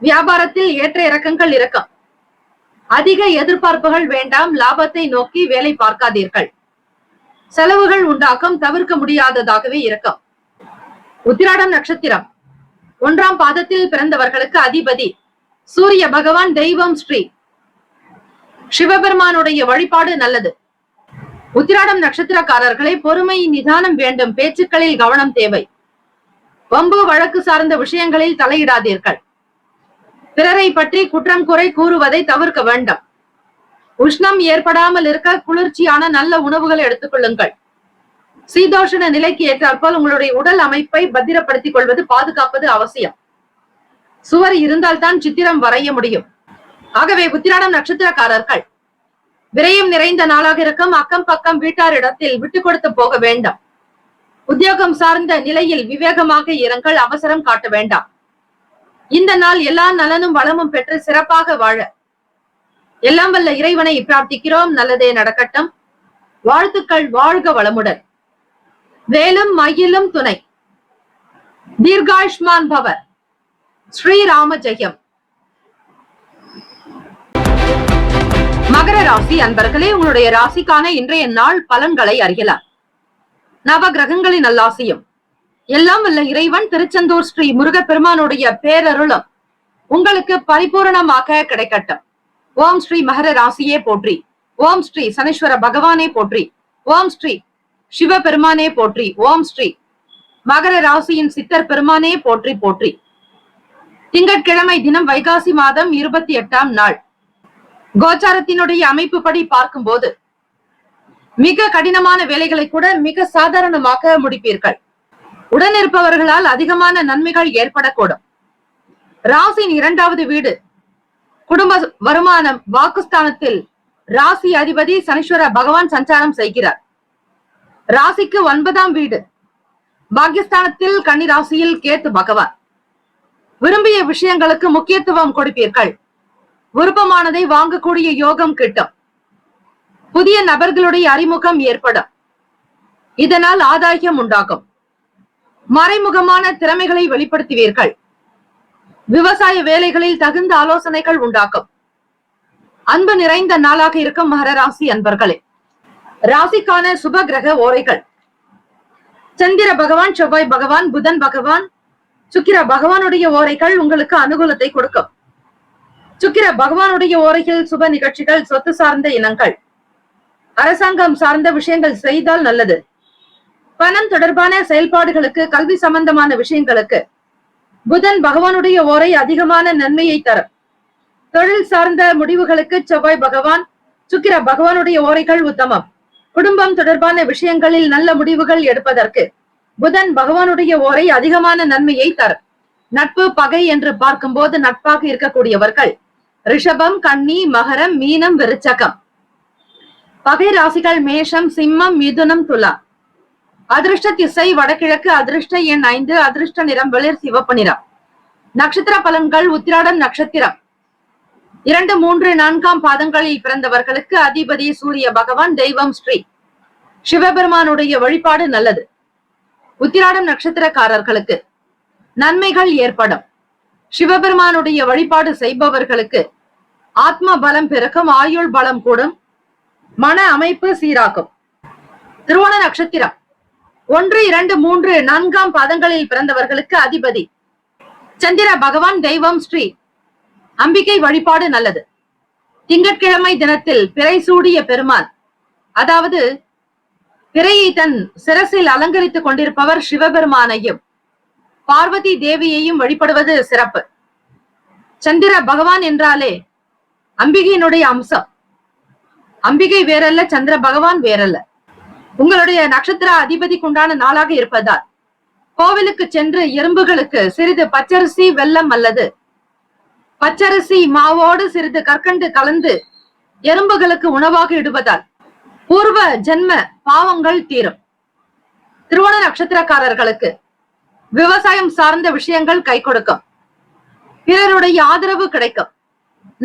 வியாபாரத்தில் ஏற்ற இறக்கங்கள் இருக்கும். அதிக எதிர்பார்ப்புகள் வேண்டாம். லாபத்தை நோக்கி வேலை பார்க்காதீர்கள். செலவுகள் உண்டாக்கும். தவிர்க்க முடியாததாகவே இருக்கும். உத்திராடம் நட்சத்திரம் 1 பாதத்தில் பிறந்தவர்களுக்கு அதிபதி சூரிய பகவான். தெய்வம் ஸ்ரீ சிவபெருமானுடைய வழிபாடு நல்லது. உத்திராடம் நட்சத்திரக்காரர்களை பொறுமை, நிதானம் வேண்டும். பேச்சுக்களில் கவனம் தேவை. வம்பு வழக்கு சார்ந்த விஷயங்களில் தலையிடாதீர்கள். பிறரை பற்றி குற்றம் குறை கூறுவதை தவிர்க்க வேண்டும். உஷ்ணம் ஏற்படாமல் இருக்க குளிர்ச்சியான நல்ல உணவுகளை எடுத்துக்கொள்ளுங்கள். சீதோஷண நிலைக்கு ஏற்றாற்போல் உங்களுடைய உடல் அமைப்பை பத்திரப்படுத்திக் கொள்வது, பாதுகாப்பது அவசியம். சுவர் இருந்தால்தான் சித்திரம் வரைய முடியும். ஆகவே உத்திராடம் நட்சத்திரக்காரர்கள் விரயம் நிறைந்த நாளாக இருக்கும். அக்கம் பக்கம் வீட்டாரிடத்தில் விட்டு கொடுத்து போக வேண்டாம். உத்தியோகம் சார்ந்த நிலையில் விவேகமாக இருங்கள். அவசரம் காட்ட வேண்டாம். இந்த நாள் எல்லா நலனும் வளமும் பெற்று சிறப்பாக வாழ எல்லாம் வல்ல இறைவனை பிரார்த்திக்கிறோம். நல்லதே நடக்கட்டும். வாழ்த்துக்கள். வாழ்க வளமுடன். வேலும் மயிலும் துணை. தீர்காயுஷ்மான் பவர். ஸ்ரீராம ஜெயம். மகர ராசி அன்பர்களே, உங்களுடைய ராசிக்கான இன்றைய நாள் பலன்களை அறியலாம். நவ கிரகங்களின் நல்லாசியும் எல்லாம் வல்ல இறைவன் திருச்செந்தூர் ஸ்ரீ முருகப்பெருமானுடைய பேரருளும் உங்களுக்கு பரிபூரணமாக கிடைக்கட்டும். ஓம் ஸ்ரீ மகர ராசியே போற்றி. ஓம் ஸ்ரீ சனீஸ்வர பகவானே போற்றி. ஓம் ஸ்ரீ சிவபெருமானே போற்றி. ஓம் ஸ்ரீ மகர ராசியின் சித்தர் பெருமானே போற்றி போற்றி. திங்கட்கிழமை தினம் வைகாசி மாதம் 28ஆம் நாள். கோச்சாரத்தினுடைய அமைப்பு படி பார்க்கும்போது மிக கடினமான வேலைகளை கூட மிக சாதாரணமாக முடிப்பீர்கள். உடனிருப்பவர்களால் அதிகமான நன்மைகள் ஏற்படக்கூடும். ராசியின் 2வது வீடு குடும்ப வருமானம் வாக்குஸ்தானத்தில் ராசி அதிபதி சனீஸ்வர பகவான் சஞ்சாரம் செய்கிறார். ராசிக்கு 9ஆம் வீடு பாக்கியஸ்தானத்தில் கன்னி ராசியில் கேத்து பகவான். விரும்பிய விஷயங்களுக்கு முக்கியத்துவம் கொடுப்பீர்கள். விருப்பமானதை வாங்கக்கூடிய யோகம் கிட்டும். புதிய நபர்களுடைய அறிமுகம் ஏற்படும். இதனால் ஆதாயம் உண்டாகும். மறைமுகமான திறமைகளை வெளிப்படுத்துவீர்கள். விவசாய வேலைகளில் தகுந்த ஆலோசனைகள் உண்டாகும். அன்பு நிறைந்த நாளாக இருக்கும் மகர ராசி அன்பர்களே. ராசிக்கான சுப கிரக ஓரைகள்: சந்திர பகவான், செவ்வாய் பகவான், புதன் பகவான், சுக்கிர பகவானுடைய ஓரைகள் உங்களுக்கு அனுகூலத்தை கொடுக்கும். சுக்கிர பகவானுடைய ஓரைகள் சுப நிகழ்ச்சிகள், சொத்து சார்ந்த இனங்கள், அரசாங்கம் சார்ந்த விஷயங்கள் செய்தால் நல்லது. பணம் தொடர்பான செயல்பாடுகளுக்கு, கல்வி சம்பந்தமான விஷயங்களுக்கு புதன் பகவானுடைய ஓரை அதிகமான நன்மையை தரும். தொழில் சார்ந்த முடிவுகளுக்கு செவ்வாய் பகவான், சுக்கிர பகவானுடைய ஓரைகள் உத்தமம். குடும்பம் தொடர்பான விஷயங்களில் நல்ல முடிவுகள் எடுப்பதற்கு புதன் பகவானுடைய ஓரை அதிகமான நன்மையை தரும். நட்பு பகை என்று பார்க்கும்போது நட்பாக இருக்கக்கூடியவர்கள் ரிஷபம், கன்னி, மகரம், மீனம், விருச்சகம். பகை ராசிகள் மேஷம், சிம்மம், மிதுனம், துலா. அதிர்ஷ்ட திசை வடகிழக்கு. அதிர்ஷ்ட எண் 5. அதிர்ஷ்ட நிறம் வெளிர் சிவப்பு நிறம். நட்சத்திர பலன்கள்: உத்திராடம் நட்சத்திரம் 2, 3, 4ஆம் பாதங்களில் பிறந்தவர்களுக்கு அதிபதி சூரிய பகவான். தெய்வம் ஸ்ரீ சிவபெருமானுடைய வழிபாடு நல்லது. உத்திராடம் நட்சத்திரக்காரர்களுக்கு நன்மைகள் ஏற்படும். சிவபெருமானுடைய வழிபாடு செய்பவர்களுக்கு ஆத்ம பலம் பெருக்கும். ஆயுள் பலம் கூடும். மன அமைப்பு சீராக்கும். திருவோண நட்சத்திரம் 1, 2, 3, 4ஆம் பாதங்களில் பிறந்தவர்களுக்கு அதிபதி சந்திர பகவான். தெய்வம் ஸ்ரீ அம்பிகை வழிபாடு நல்லது. திங்கட்கிழமை தினத்தில் பிறை சூடிய பெருமான், அதாவது பிறையை தன் சிரசில் அலங்கரித்துக் கொண்டிருப்பவர் சிவபெருமானையும் பார்வதி தேவியையும் வழிபடுவது சிறப்பு. சந்திர பகவான் என்றாலே அம்பிகையினுடைய அம்சம். அம்பிகை வேறல்ல, சந்திர பகவான் வேறல்ல. உங்களுடைய நட்சத்திர அதிபதிக்குண்டான நாளாக இருப்பதால் கோவிலுக்கு சென்று எறும்புகளுக்கு சிறிது பச்சரிசி, வெல்லம் அல்லது பச்சரிசி மாவோடு சிறிது கற்கண்டு கலந்து எறும்புகளுக்கு உணவாக இடுவதால் பூர்வ ஜென்ம பாவங்கள் தீரும். திருவோண நட்சத்திரக்காரர்களுக்கு விவசாயம் சார்ந்த விஷயங்கள் கை கொடுக்கும். பிறருடைய ஆதரவு கிடைக்கும்.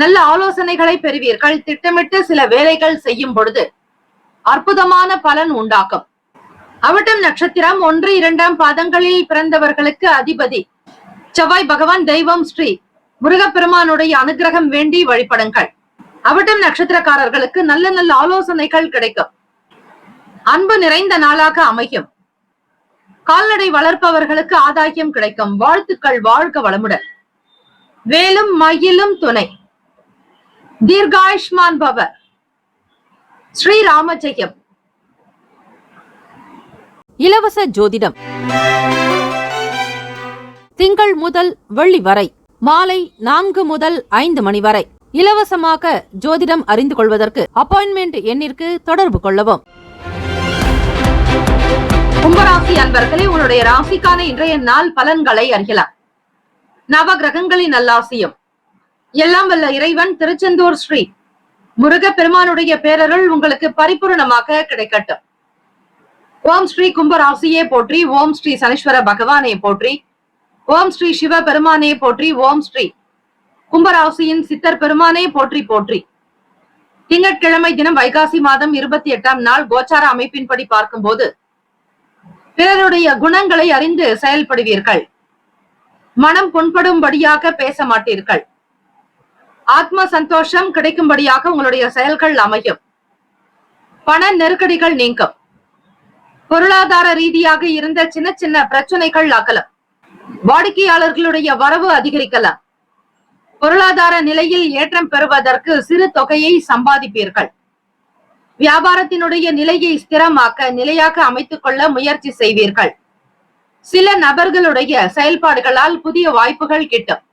நல்ல ஆலோசனைகளை பெறுவீர்கள். திட்டமிட்டு சில வேலைகள் செய்யும் பொழுது அற்புதமான பலன் உண்டாக்கும். அவிட்டம் நட்சத்திரம் 1, 2ஆம் பாதங்களில் பிறந்தவர்களுக்கு அதிபதி செவ்வாய் பகவான். தெய்வம் ஸ்ரீ முருகப்பெருமானுடைய அனுகிரகம் வேண்டி வழிபடுங்கள். அவிட்டம் நட்சத்திரக்காரர்களுக்கு நல்ல நல்ல ஆலோசனைகள் கிடைக்கும். அன்பு நிறைந்த நாளாக அமையும். கால்நடை வளர்ப்பவர்களுக்கு ஆதாயம் கிடைக்கும். வாழ்த்துக்கள். வாழ்க வளமுடன். வேலும் மயிலும் துணை. தீர்காயுஷ்மான் பவ. ஸ்ரீராம ஜெயம். இலவச ஜோதிடம் திங்கள் முதல் வெள்ளி வரை மாலை 4 முதல் 5 மணி வரை இலவசமாக ஜோதிடம் அறிந்து கொள்வதற்கு அப்பாயின்மெண்ட் எண்ணிற்கு தொடர்பு கொள்ளவும். கும்பராசி அன்பர்களே, உங்களுடைய ராசிக்கான இன்றைய நாள் பலன்களை அறியலாம். நவ கிரகங்களின் நல்லாசியும் எல்லாம் வல்ல இறைவன் திருச்செந்தூர் ஸ்ரீ முருக பெருமானுடைய பேரருள் உங்களுக்கு பரிபூர்ணமாக கிடைக்கட்டும். ஓம் ஸ்ரீ கும்பராசியே போற்றி. ஓம் ஸ்ரீ சனீஸ்வர பகவானே போற்றி. ஓம் ஸ்ரீ சிவ பெருமானே போற்றி. ஓம் ஸ்ரீ கும்பராசியின் சித்தர் பெருமானே போற்றி போற்றி. திங்கட்கிழமை தினம் வைகாசி மாதம் 28ஆம் நாள் கோச்சார அமைப்பின்படி பார்க்கும்போது பிறருடைய குணங்களை அறிந்து செயல்படுவீர்கள். மனம் புண்படும்படியாக பேச மாட்டீர்கள். ஆத்ம சந்தோஷம் கிடைக்கும்படியாக உங்களுடைய செயல்கள் அமையும். பண நெருக்கடிகள் நீங்கும். பொருளாதார ரீதியாக இருந்த சின்ன சின்ன பிரச்சனைகள் அகலும். வாடிக்கையாளர்களுடைய வரவு அதிகரிக்கலாம். பொருளாதார நிலையில் ஏற்றம் பெறுவதற்கு சிறு தொகையை சம்பாதிப்பீர்கள். வியாபாரத்தினுடைய நிலையை ஸ்திரமாக்க, நிலையாக அமைத்துக் கொள்ள முயற்சி செய்வீர்கள். சில நபர்களுடைய செயல்பாடுகளால் புதிய வாய்ப்புகள் கிட்டும்.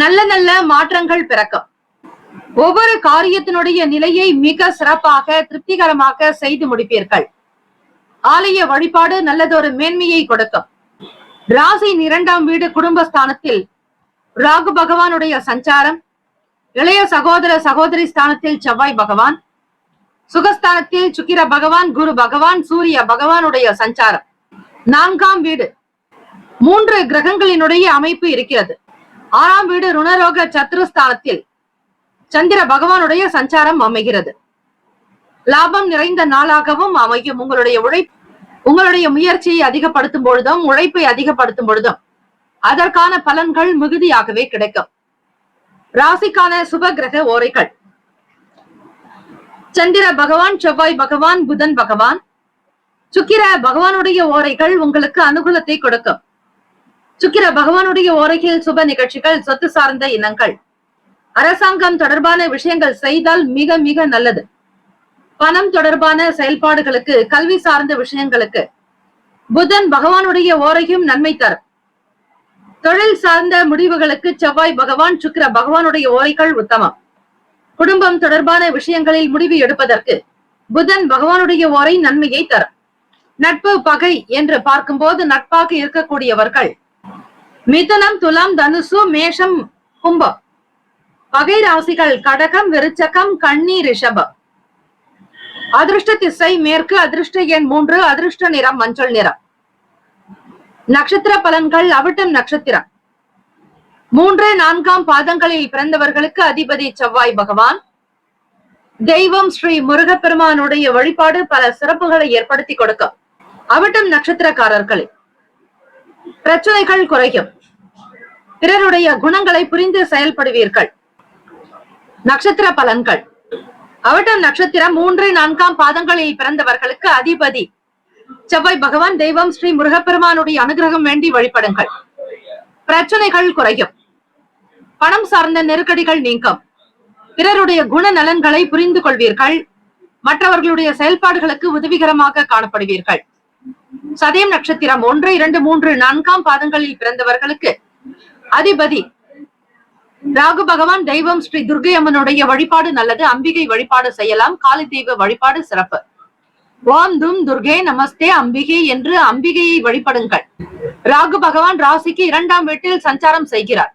நல்ல நல்ல மாற்றங்கள் பிறக்கும். ஒவ்வொரு காரியத்தினுடைய நிலையை மிக சிறப்பாக, திருப்திகரமாக செய்து முடிப்பீர்கள். ஆலய வழிபாடு நல்லதொரு மேன்மையை கொடுக்கும். ராசியின் 2ஆம் வீடு குடும்பஸ்தானத்தில் ராகு பகவானுடைய சஞ்சாரம், இளைய சகோதர சகோதரி ஸ்தானத்தில் செவ்வாய் பகவான், சுகஸ்தானத்தில் சுக்கிர பகவான், குரு பகவான், சூரிய பகவானுடைய சஞ்சாரம். 4ஆம் வீடு 3 கிரகங்களினுடைய அமைப்பு இருக்கிறது. 6ஆம் வீடு ருணரோக சத்ருஸ்தானத்தில் சந்திர பகவானுடைய சஞ்சாரம் அமைகிறது. லாபம் நிறைந்த நாளாகவும் அமையும். உங்களுடைய முயற்சியை அதிகப்படுத்தும் பொழுதும் உழைப்பை அதிகப்படுத்தும் பொழுதும் அதற்கான பலன்கள் மிகுதியாகவே கிடைக்கும். ராசிக்கான சுப கிரக ஓரைகள்: சந்திர பகவான், செவ்வாய் பகவான், புதன் பகவான். சுக்கிர பகவானுடைய ஓரைகள் உங்களுக்கு அனுகூலத்தை கொடுக்கும். சுக்கிர பகவானுடைய ஓரையில் சுப நிகழ்ச்சிகள், சொத்து சார்ந்த இனங்கள், அரசாங்கம் தொடர்பான விஷயங்கள் செய்தால் மிக மிக நல்லது. பணம் தொடர்பான செயல்பாடுகளுக்கு, கல்வி சார்ந்த விஷயங்களுக்கு புதன் பகவானுடைய ஓரையும் நன்மை தரும். தொழில் சார்ந்த முடிவுகளுக்கு செவ்வாய் பகவான், சுக்கிர பகவானுடைய ஓரைகள் உத்தமம். குடும்பம் தொடர்பான விஷயங்களில் முடிவு எடுப்பதற்கு புதன் பகவானுடைய ஓரை நன்மையை தரும். நட்பு பகை என்று பார்க்கும்போது நட்பாக இருக்கக்கூடியவர்கள் மிதுனம், துலாம், தனுசு, மேஷம், கும்பம். பகை ராசிகள் கடகம், விருச்சகம், கன்னி, ரிஷபம். அதிர்ஷ்ட திசை மேற்கு, அதிர்ஷ்ட எண் 3, அதிர்ஷ்ட நிறம் மஞ்சள் நிறம். நட்சத்திர பலன்கள்: அவிட்டம் நட்சத்திரம் 3, 4ஆம் பாதங்களில் பிறந்தவர்களுக்கு அதிபதி செவ்வாய் பகவான். தெய்வம் ஸ்ரீ முருகப்பெருமானுடைய வழிபாடு பல சிறப்புகளை ஏற்படுத்தி கொடுக்கும். அவிட்டம் நட்சத்திரக்காரர்களில் பிரச்சனைகள் குறையும். பிறருடைய குணங்களை புரிந்து செயல்படுவீர்கள். நட்சத்திர பலன்கள்: அவிட்டம் நட்சத்திரம் 3, 4ஆம் பாதங்களில் பிறந்தவர்களுக்கு அதிபதி செவ்வாய் பகவான். தெய்வம் ஸ்ரீ முருகப்பெருமானுடைய அனுகிரகம் வேண்டி வழிபடுங்கள். பிரச்சனைகள் குறையும். பணம் சார்ந்த நெருக்கடிகள் நீங்கும். பிறருடைய குண நலன்களை புரிந்து கொள்வீர்கள். மற்றவர்களுடைய செயல்பாடுகளுக்கு உதவிகரமாக காணப்படுவீர்கள். சதயம் நட்சத்திரம் 1, 2, 3, 4ஆம் பாதங்களில் பிறந்தவர்களுக்கு அதிபதி ராகு பகவான். தெய்வம் ஸ்ரீ துர்க்கை அம்மனுடைய வழிபாடு நல்லது. அம்பிகை வழிபாடு செய்யலாம். காளி தெய்வ வழிபாடு சிறப்பு. ஓம் தும் துர்கே நமஸ்தே அம்பிகை என்று அம்பிகையை வழிபடுங்கள். ராகு பகவான் ராசிக்கு 2ஆம் வீட்டில் சஞ்சாரம் செய்கிறார்.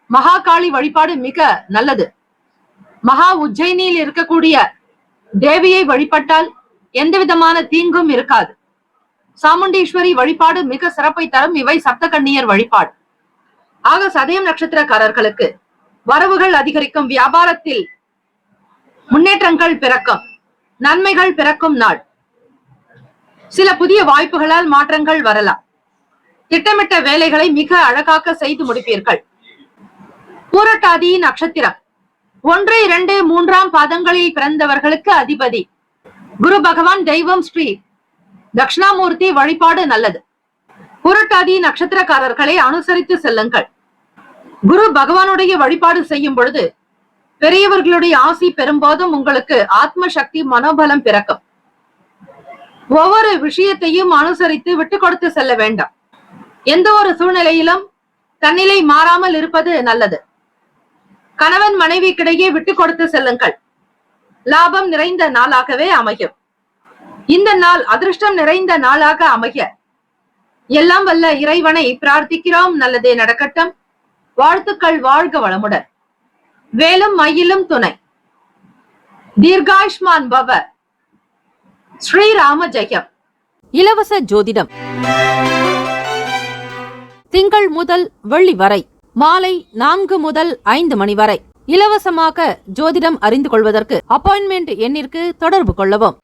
மகா காளி வழிபாடு மிக நல்லது. மகா உஜ்ஜயினியில் இருக்கக்கூடிய தேவியை வழிபட்டால் எந்த விதமான தீங்கும் இருக்காது. சாமுண்டீஸ்வரி வழிபாடு மிக சிறப்பை தரும். இவை சப்த கன்னியர் வழிபாடு. ஆக சதயம் நட்சத்திரக்காரர்களுக்கு வரவுகள் அதிகரிக்கும். வியாபாரத்தில் முன்னேற்றங்கள் பிறக்கும். நன்மைகள் பிறக்கும் நாள். சில புதிய வாய்ப்புகளால் மாற்றங்கள் வரலாம். திட்டமிட்ட வேலைகளை மிக அழகாக செய்து முடிப்பீர்கள். பூரட்டாதி நட்சத்திரம் 1, 2, 3ஆம் பாதங்களில் பிறந்தவர்களுக்கு அதிபதி குரு பகவான். தெய்வம் ஸ்ரீ தட்சிணாமூர்த்தி வழிபாடு நல்லது. பூரட்டாதி நட்சத்திரக்காரர்களை அனுசரித்து செல்லுங்கள். குரு பகவானுடைய வழிபாடு செய்யும் பொழுது பெரியவர்களுடைய ஆசி பெறும்போதும் உங்களுக்கு ஆத்ம சக்தி, மனோபலம் பிறக்கும். ஒவ்வொரு விஷயத்தையும் அனுசரித்து விட்டு கொடுத்து செல்ல வேண்டாம். எந்த ஒரு சூழ்நிலையிலும் தன்னிலை மாறாமல் இருப்பது நல்லது. கணவன் மனைவிக்கிடையே விட்டு கொடுத்து செல்லுங்கள். லாபம் நிறைந்த நாளாகவே அமையும். இந்த நாள் அதிர்ஷ்டம் நிறைந்த நாளாக அமைய எல்லாம் வல்ல இறைவனை பிரார்த்திக்கிறோம். நல்லதே நடக்கட்டும். வாழ்த்துக்கள். வாழ்க வளமுடன். வேலும் மயிலும் துணை. தீர்காயுஷ்மான் பவ. ஸ்ரீராம ஜெயம். இலவச ஜோதிடம் திங்கள் முதல் வெள்ளி வரை மாலை 4 முதல் 5 மணி வரை இலவசமாக ஜோதிடம் அறிந்து கொள்வதற்கு அப்பாயின்மெண்ட் எண்ணிற்கு தொடர்பு கொள்ளவும்.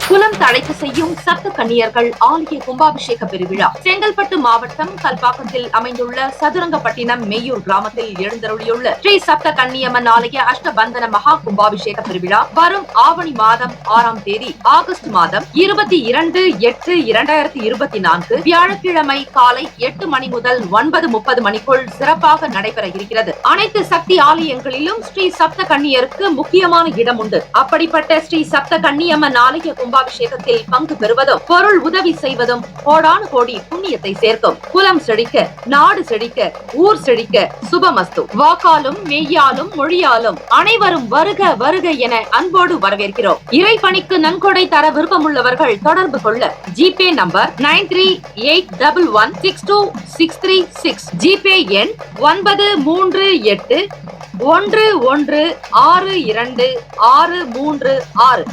குலம் தழைக்க செய்யும் சப்த கன்னியர்கள் ஆலய கும்பாபிஷேக பெருவிழா செங்கல்பட்டு மாவட்டம் கல்பாக்கத்தில் அமைந்துள்ள சதுரங்கப்பட்டினம் மெய்யூர் கிராமத்தில் எழுந்தருளியுள்ள ஸ்ரீ சப்த கன்னியம்மன் ஆலய அஷ்டபந்தன மகா கும்பாபிஷேக பெருவிழா வரும் ஆவணி மாதம் 6ஆம் தேதி ஆகஸ்ட் மாதம் 22/8/2024 வியாழக்கிழமை காலை 8 மணி முதல் 9:30 மணிக்குள் சிறப்பாக நடைபெற இருக்கிறது. அனைத்து சக்தி ஆலயங்களிலும் ஸ்ரீ சப்த கன்னியருக்கு முக்கியமான இடம் உண்டு. அப்படிப்பட்ட ஸ்ரீ சப்த கன்னியம்மன் ஆலய கும்பாபிஷேகத்தில் பங்கு பெறுவதும் பொருள் உதவி செய்வதும் கோடானு கோடி புண்ணியத்தை சேர்க்கும். குலம் செழிக்க, நாடு செழிக்க, ஊர் செழிக்க. சுபமஸ்து. வாக்காலும் மெய்யாலும் மொழியாலும் அனைவரும் வருக வருக என அன்போடு வரவேற்கிறோம். இறைப்பணிக்கு நன்கொடை தர விருப்பமுள்ளவர்கள் தொடர்பு கொள்ள ஜிபே நம்பர் 9381162636. ஜிபே எண் 9381162636.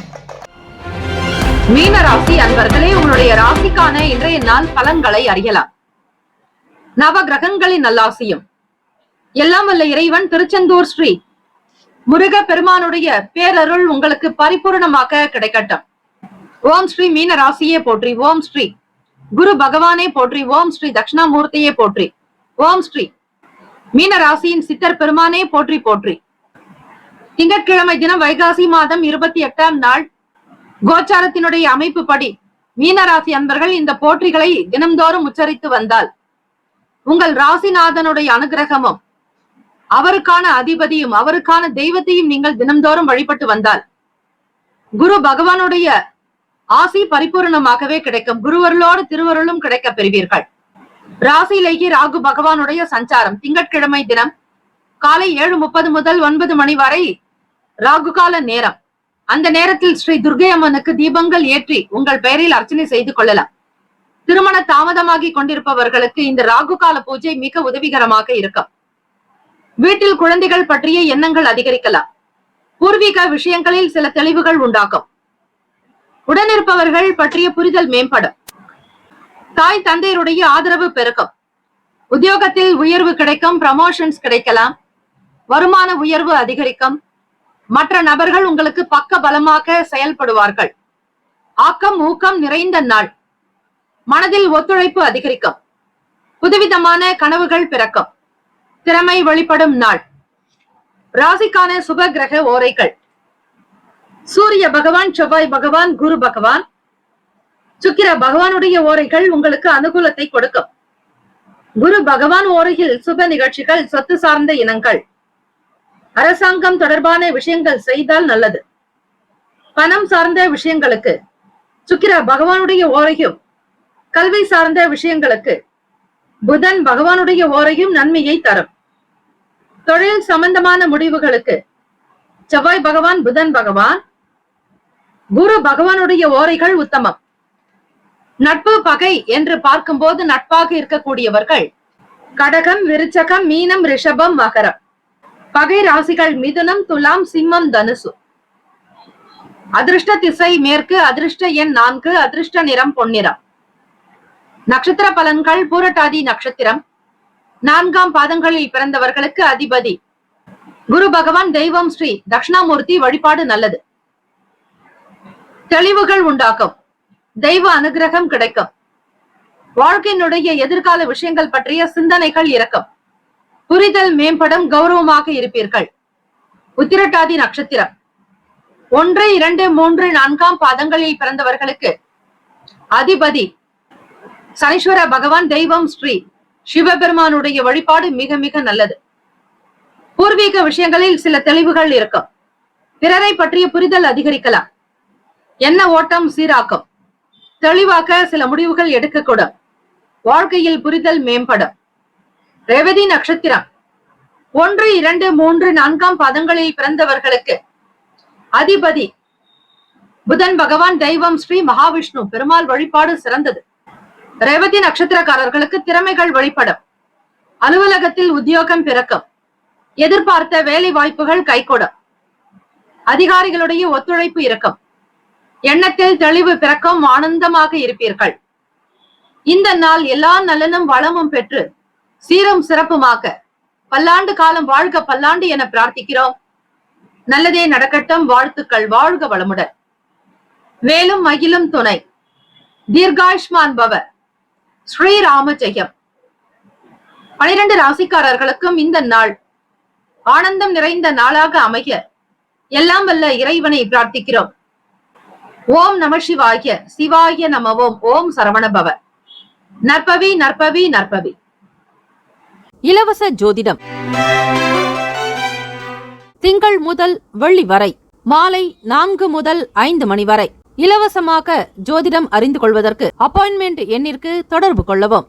மீன ராசி அன்பர்களே, உங்களுடைய ராசிக்கான இன்றைய நாள் பலன்களை அறியலாம். நவ கிரகங்களின் நல்லாசியும் எல்லாம் வல்ல இறைவன் திருச்செந்தூர் ஸ்ரீ முருக பெருமானுடைய பேரருள் உங்களுக்கு பரிபூர்ணமாக கிடைக்கட்டும். ஓம் ஸ்ரீ மீன ராசியே போற்றி. ஓம் ஸ்ரீ குரு பகவானே போற்றி. ஓம் ஸ்ரீ தட்சிணாமூர்த்தியே போற்றி. ஓம் ஸ்ரீ மீன ராசியின் சித்தர் பெருமானே போற்றி போற்றி. திங்கட்கிழமை தினம் வைகாசி மாதம் 28ஆம் நாள் கோச்சாரத்தினுடைய அமைப்பு படி மீனராசி அன்பர்கள் இந்த போற்றிகளை தினம்தோறும் உச்சரித்து வந்தால் உங்கள் ராசிநாதனுடைய அனுகிரகமும் அவருக்கான அதிபதியும் அவருக்கான தெய்வத்தையும் நீங்கள் தினம்தோறும் வழிபட்டு வந்தால் குரு பகவானுடைய ஆசி பரிபூர்ணமாகவே கிடைக்கும். குருவருளோடு திருவருளும் கிடைக்க பெறுவீர்கள். ராசியிலேயே ராகு பகவானுடைய சஞ்சாரம் திங்கட்கிழமை தினம் காலை 7:30 முதல் 9 மணி வரை ராகு கால நேரம். அந்த நேரத்தில் ஸ்ரீ துர்க்கை அம்மனுக்கு தீபங்கள் ஏற்றி உங்கள் பெயரில் அர்ச்சனை செய்து கொள்ளலாம். திருமண தாமதமாகி கொண்டிருப்பவர்களுக்கு இந்த ராகு கால பூஜை மிக உதவிகரமாக இருக்கும். வீட்டில் குழந்தைகள் பற்றிய எண்ணங்கள் அதிகரிக்கலாம். பூர்வீக விஷயங்களில் சில தெளிவுகள் உண்டாகும். உடனிருப்பவர்கள் பற்றிய புரிதல் மேம்படும். தாய் தந்தையருடைய ஆதரவு பெருக்கும். உத்தியோகத்தில் உயர்வு கிடைக்கும். ப்ரமோஷன்ஸ் கிடைக்கலாம். வருமான உயர்வு அதிகரிக்கும். மற்ற நபர்கள் உங்களுக்கு பக்க பலமாக செயல்படுவார்கள். ஆக்கம் ஊக்கம் நிறைந்த நாள். மனதில் ஒத்துழைப்பு அதிகரிக்கும். புதுவிதமான கனவுகள் பிறக்கும். திறமை வெளிப்படும் நாள். ராசிக்கான சுப கிரக ஓரைகள். சூரிய பகவான், செவ்வாய் பகவான், குரு பகவான், சுக்கிர பகவானுடைய ஓரைகள் உங்களுக்கு அனுகூலத்தை கொடுக்கும். குரு பகவான் ஓரையில் சுப நிகழ்ச்சிகள், சொத்து சார்ந்த இனங்கள், அரசாங்கம் தொடர்பான விஷயங்கள் செய்தால் நல்லது. பணம் சார்ந்த விஷயங்களுக்கு சுக்கிர பகவானுடைய ஓரையும், கல்வி சார்ந்த விஷயங்களுக்கு புதன் பகவானுடைய ஓரையும் நன்மையை தரும். தொழில் சம்பந்தமான முடிவுகளுக்கு செவ்வாய் பகவான், புதன் பகவான், குரு பகவானுடைய ஓரைகள் உத்தமம். நட்பு பகை என்று பார்க்கும்போது நட்பாக இருக்கக்கூடியவர்கள் கடகம், விருச்சகம், மீனம், ரிஷபம், மகரம். பகை ராசிகள் மிதுனம், துலாம், சிம்மம், தனுசு. அதிர்ஷ்ட திசை மேற்கு. அதிர்ஷ்ட எண் 4. அதிர்ஷ்ட நிறம் பொன்னிறம். நட்சத்திர பலன்கள். பூரட்டாதி நட்சத்திரம் 4ஆம் பாதங்களில் பிறந்தவர்களுக்கு அதிபதி குரு பகவான். தெய்வம் ஸ்ரீ தட்சிணாமூர்த்தி வழிபாடு நல்லது. தெளிவுகள் உண்டாக்கும். தெய்வ அனுகிரகம் கிடைக்கும். வாழ்க்கையினுடைய எதிர்கால விஷயங்கள் பற்றிய சிந்தனைகள் இருக்கும். புரிதல் மேம்படும். கௌரவமாக இருப்பீர்கள். உத்திரட்டாதி நட்சத்திரம் 1, 2, 3, 4ஆம் பாதங்களில் பிறந்தவர்களுக்கு அதிபதி சனீஸ்வர பகவான். தெய்வம் ஸ்ரீ சிவபெருமானுடைய வழிபாடு மிக மிக நல்லது. பூர்வீக விஷயங்களில் சில தெளிவுகள் இருக்கும். பிறரை பற்றிய புரிதல் அதிகரிக்கலாம். எண்ண ஓட்டம் சீராக்கும். தெளிவாக சில முடிவுகள் எடுக்கக்கூடும். வாழ்க்கையில் புரிதல் மேம்படும். ரேவதி நட்சத்திரம் 1, 2, 3, 4ஆம் பாதங்களில் பிறந்தவர்களுக்கு அதிபதி புதன் பகவான். தெய்வம் ஸ்ரீ மகாவிஷ்ணு பெருமாள் வழிபாடு சிறந்தது. ரேவதி நட்சத்திரக்காரர்களுக்கு திறமைகள் வெளிப்படும். அலுவலகத்தில் உத்தியோகம் பிறக்கும். எதிர்பார்த்த வேலை வாய்ப்புகள் கைகூடும். அதிகாரிகளுடைய ஒத்துழைப்பு இருக்கும். எண்ணத்தில் தெளிவு பிறக்கும். ஆனந்தமாக இருப்பீர்கள். இந்த நாள் எல்லா நலனும் வளமும் பெற்று சீரும் சிறப்புமாக பல்லாண்டு காலம் வாழ்க பல்லாண்டு என பிரார்த்திக்கிறோம். நல்லதே நடக்கட்டும். வாழ்த்துக்கள். வாழ்க வளமுடன். வேலும் மகிழும் துணை. தீர்காயுஷ்மான் பவ. ஸ்ரீராம ஜெயம். 12 ராசிக்காரர்களுக்கும் இந்த நாள் ஆனந்தம் நிறைந்த நாளாக அமைய எல்லாம் வல்ல இறைவனை பிரார்த்திக்கிறோம். ஓம் நம சிவாய. சிவாய நம ஓம். ஓம் சரவண பவ. நற்பவி நற்பவி நற்பவி. இலவச ஜோதிடம் திங்கள் முதல் வெள்ளி வரை மாலை 4 முதல் 5 மணி வரை. இலவசமாக ஜோதிடம் அறிந்து கொள்வதற்கு அப்பாயின்மெண்ட் எண்ணிற்கு தொடர்பு கொள்ளவும்.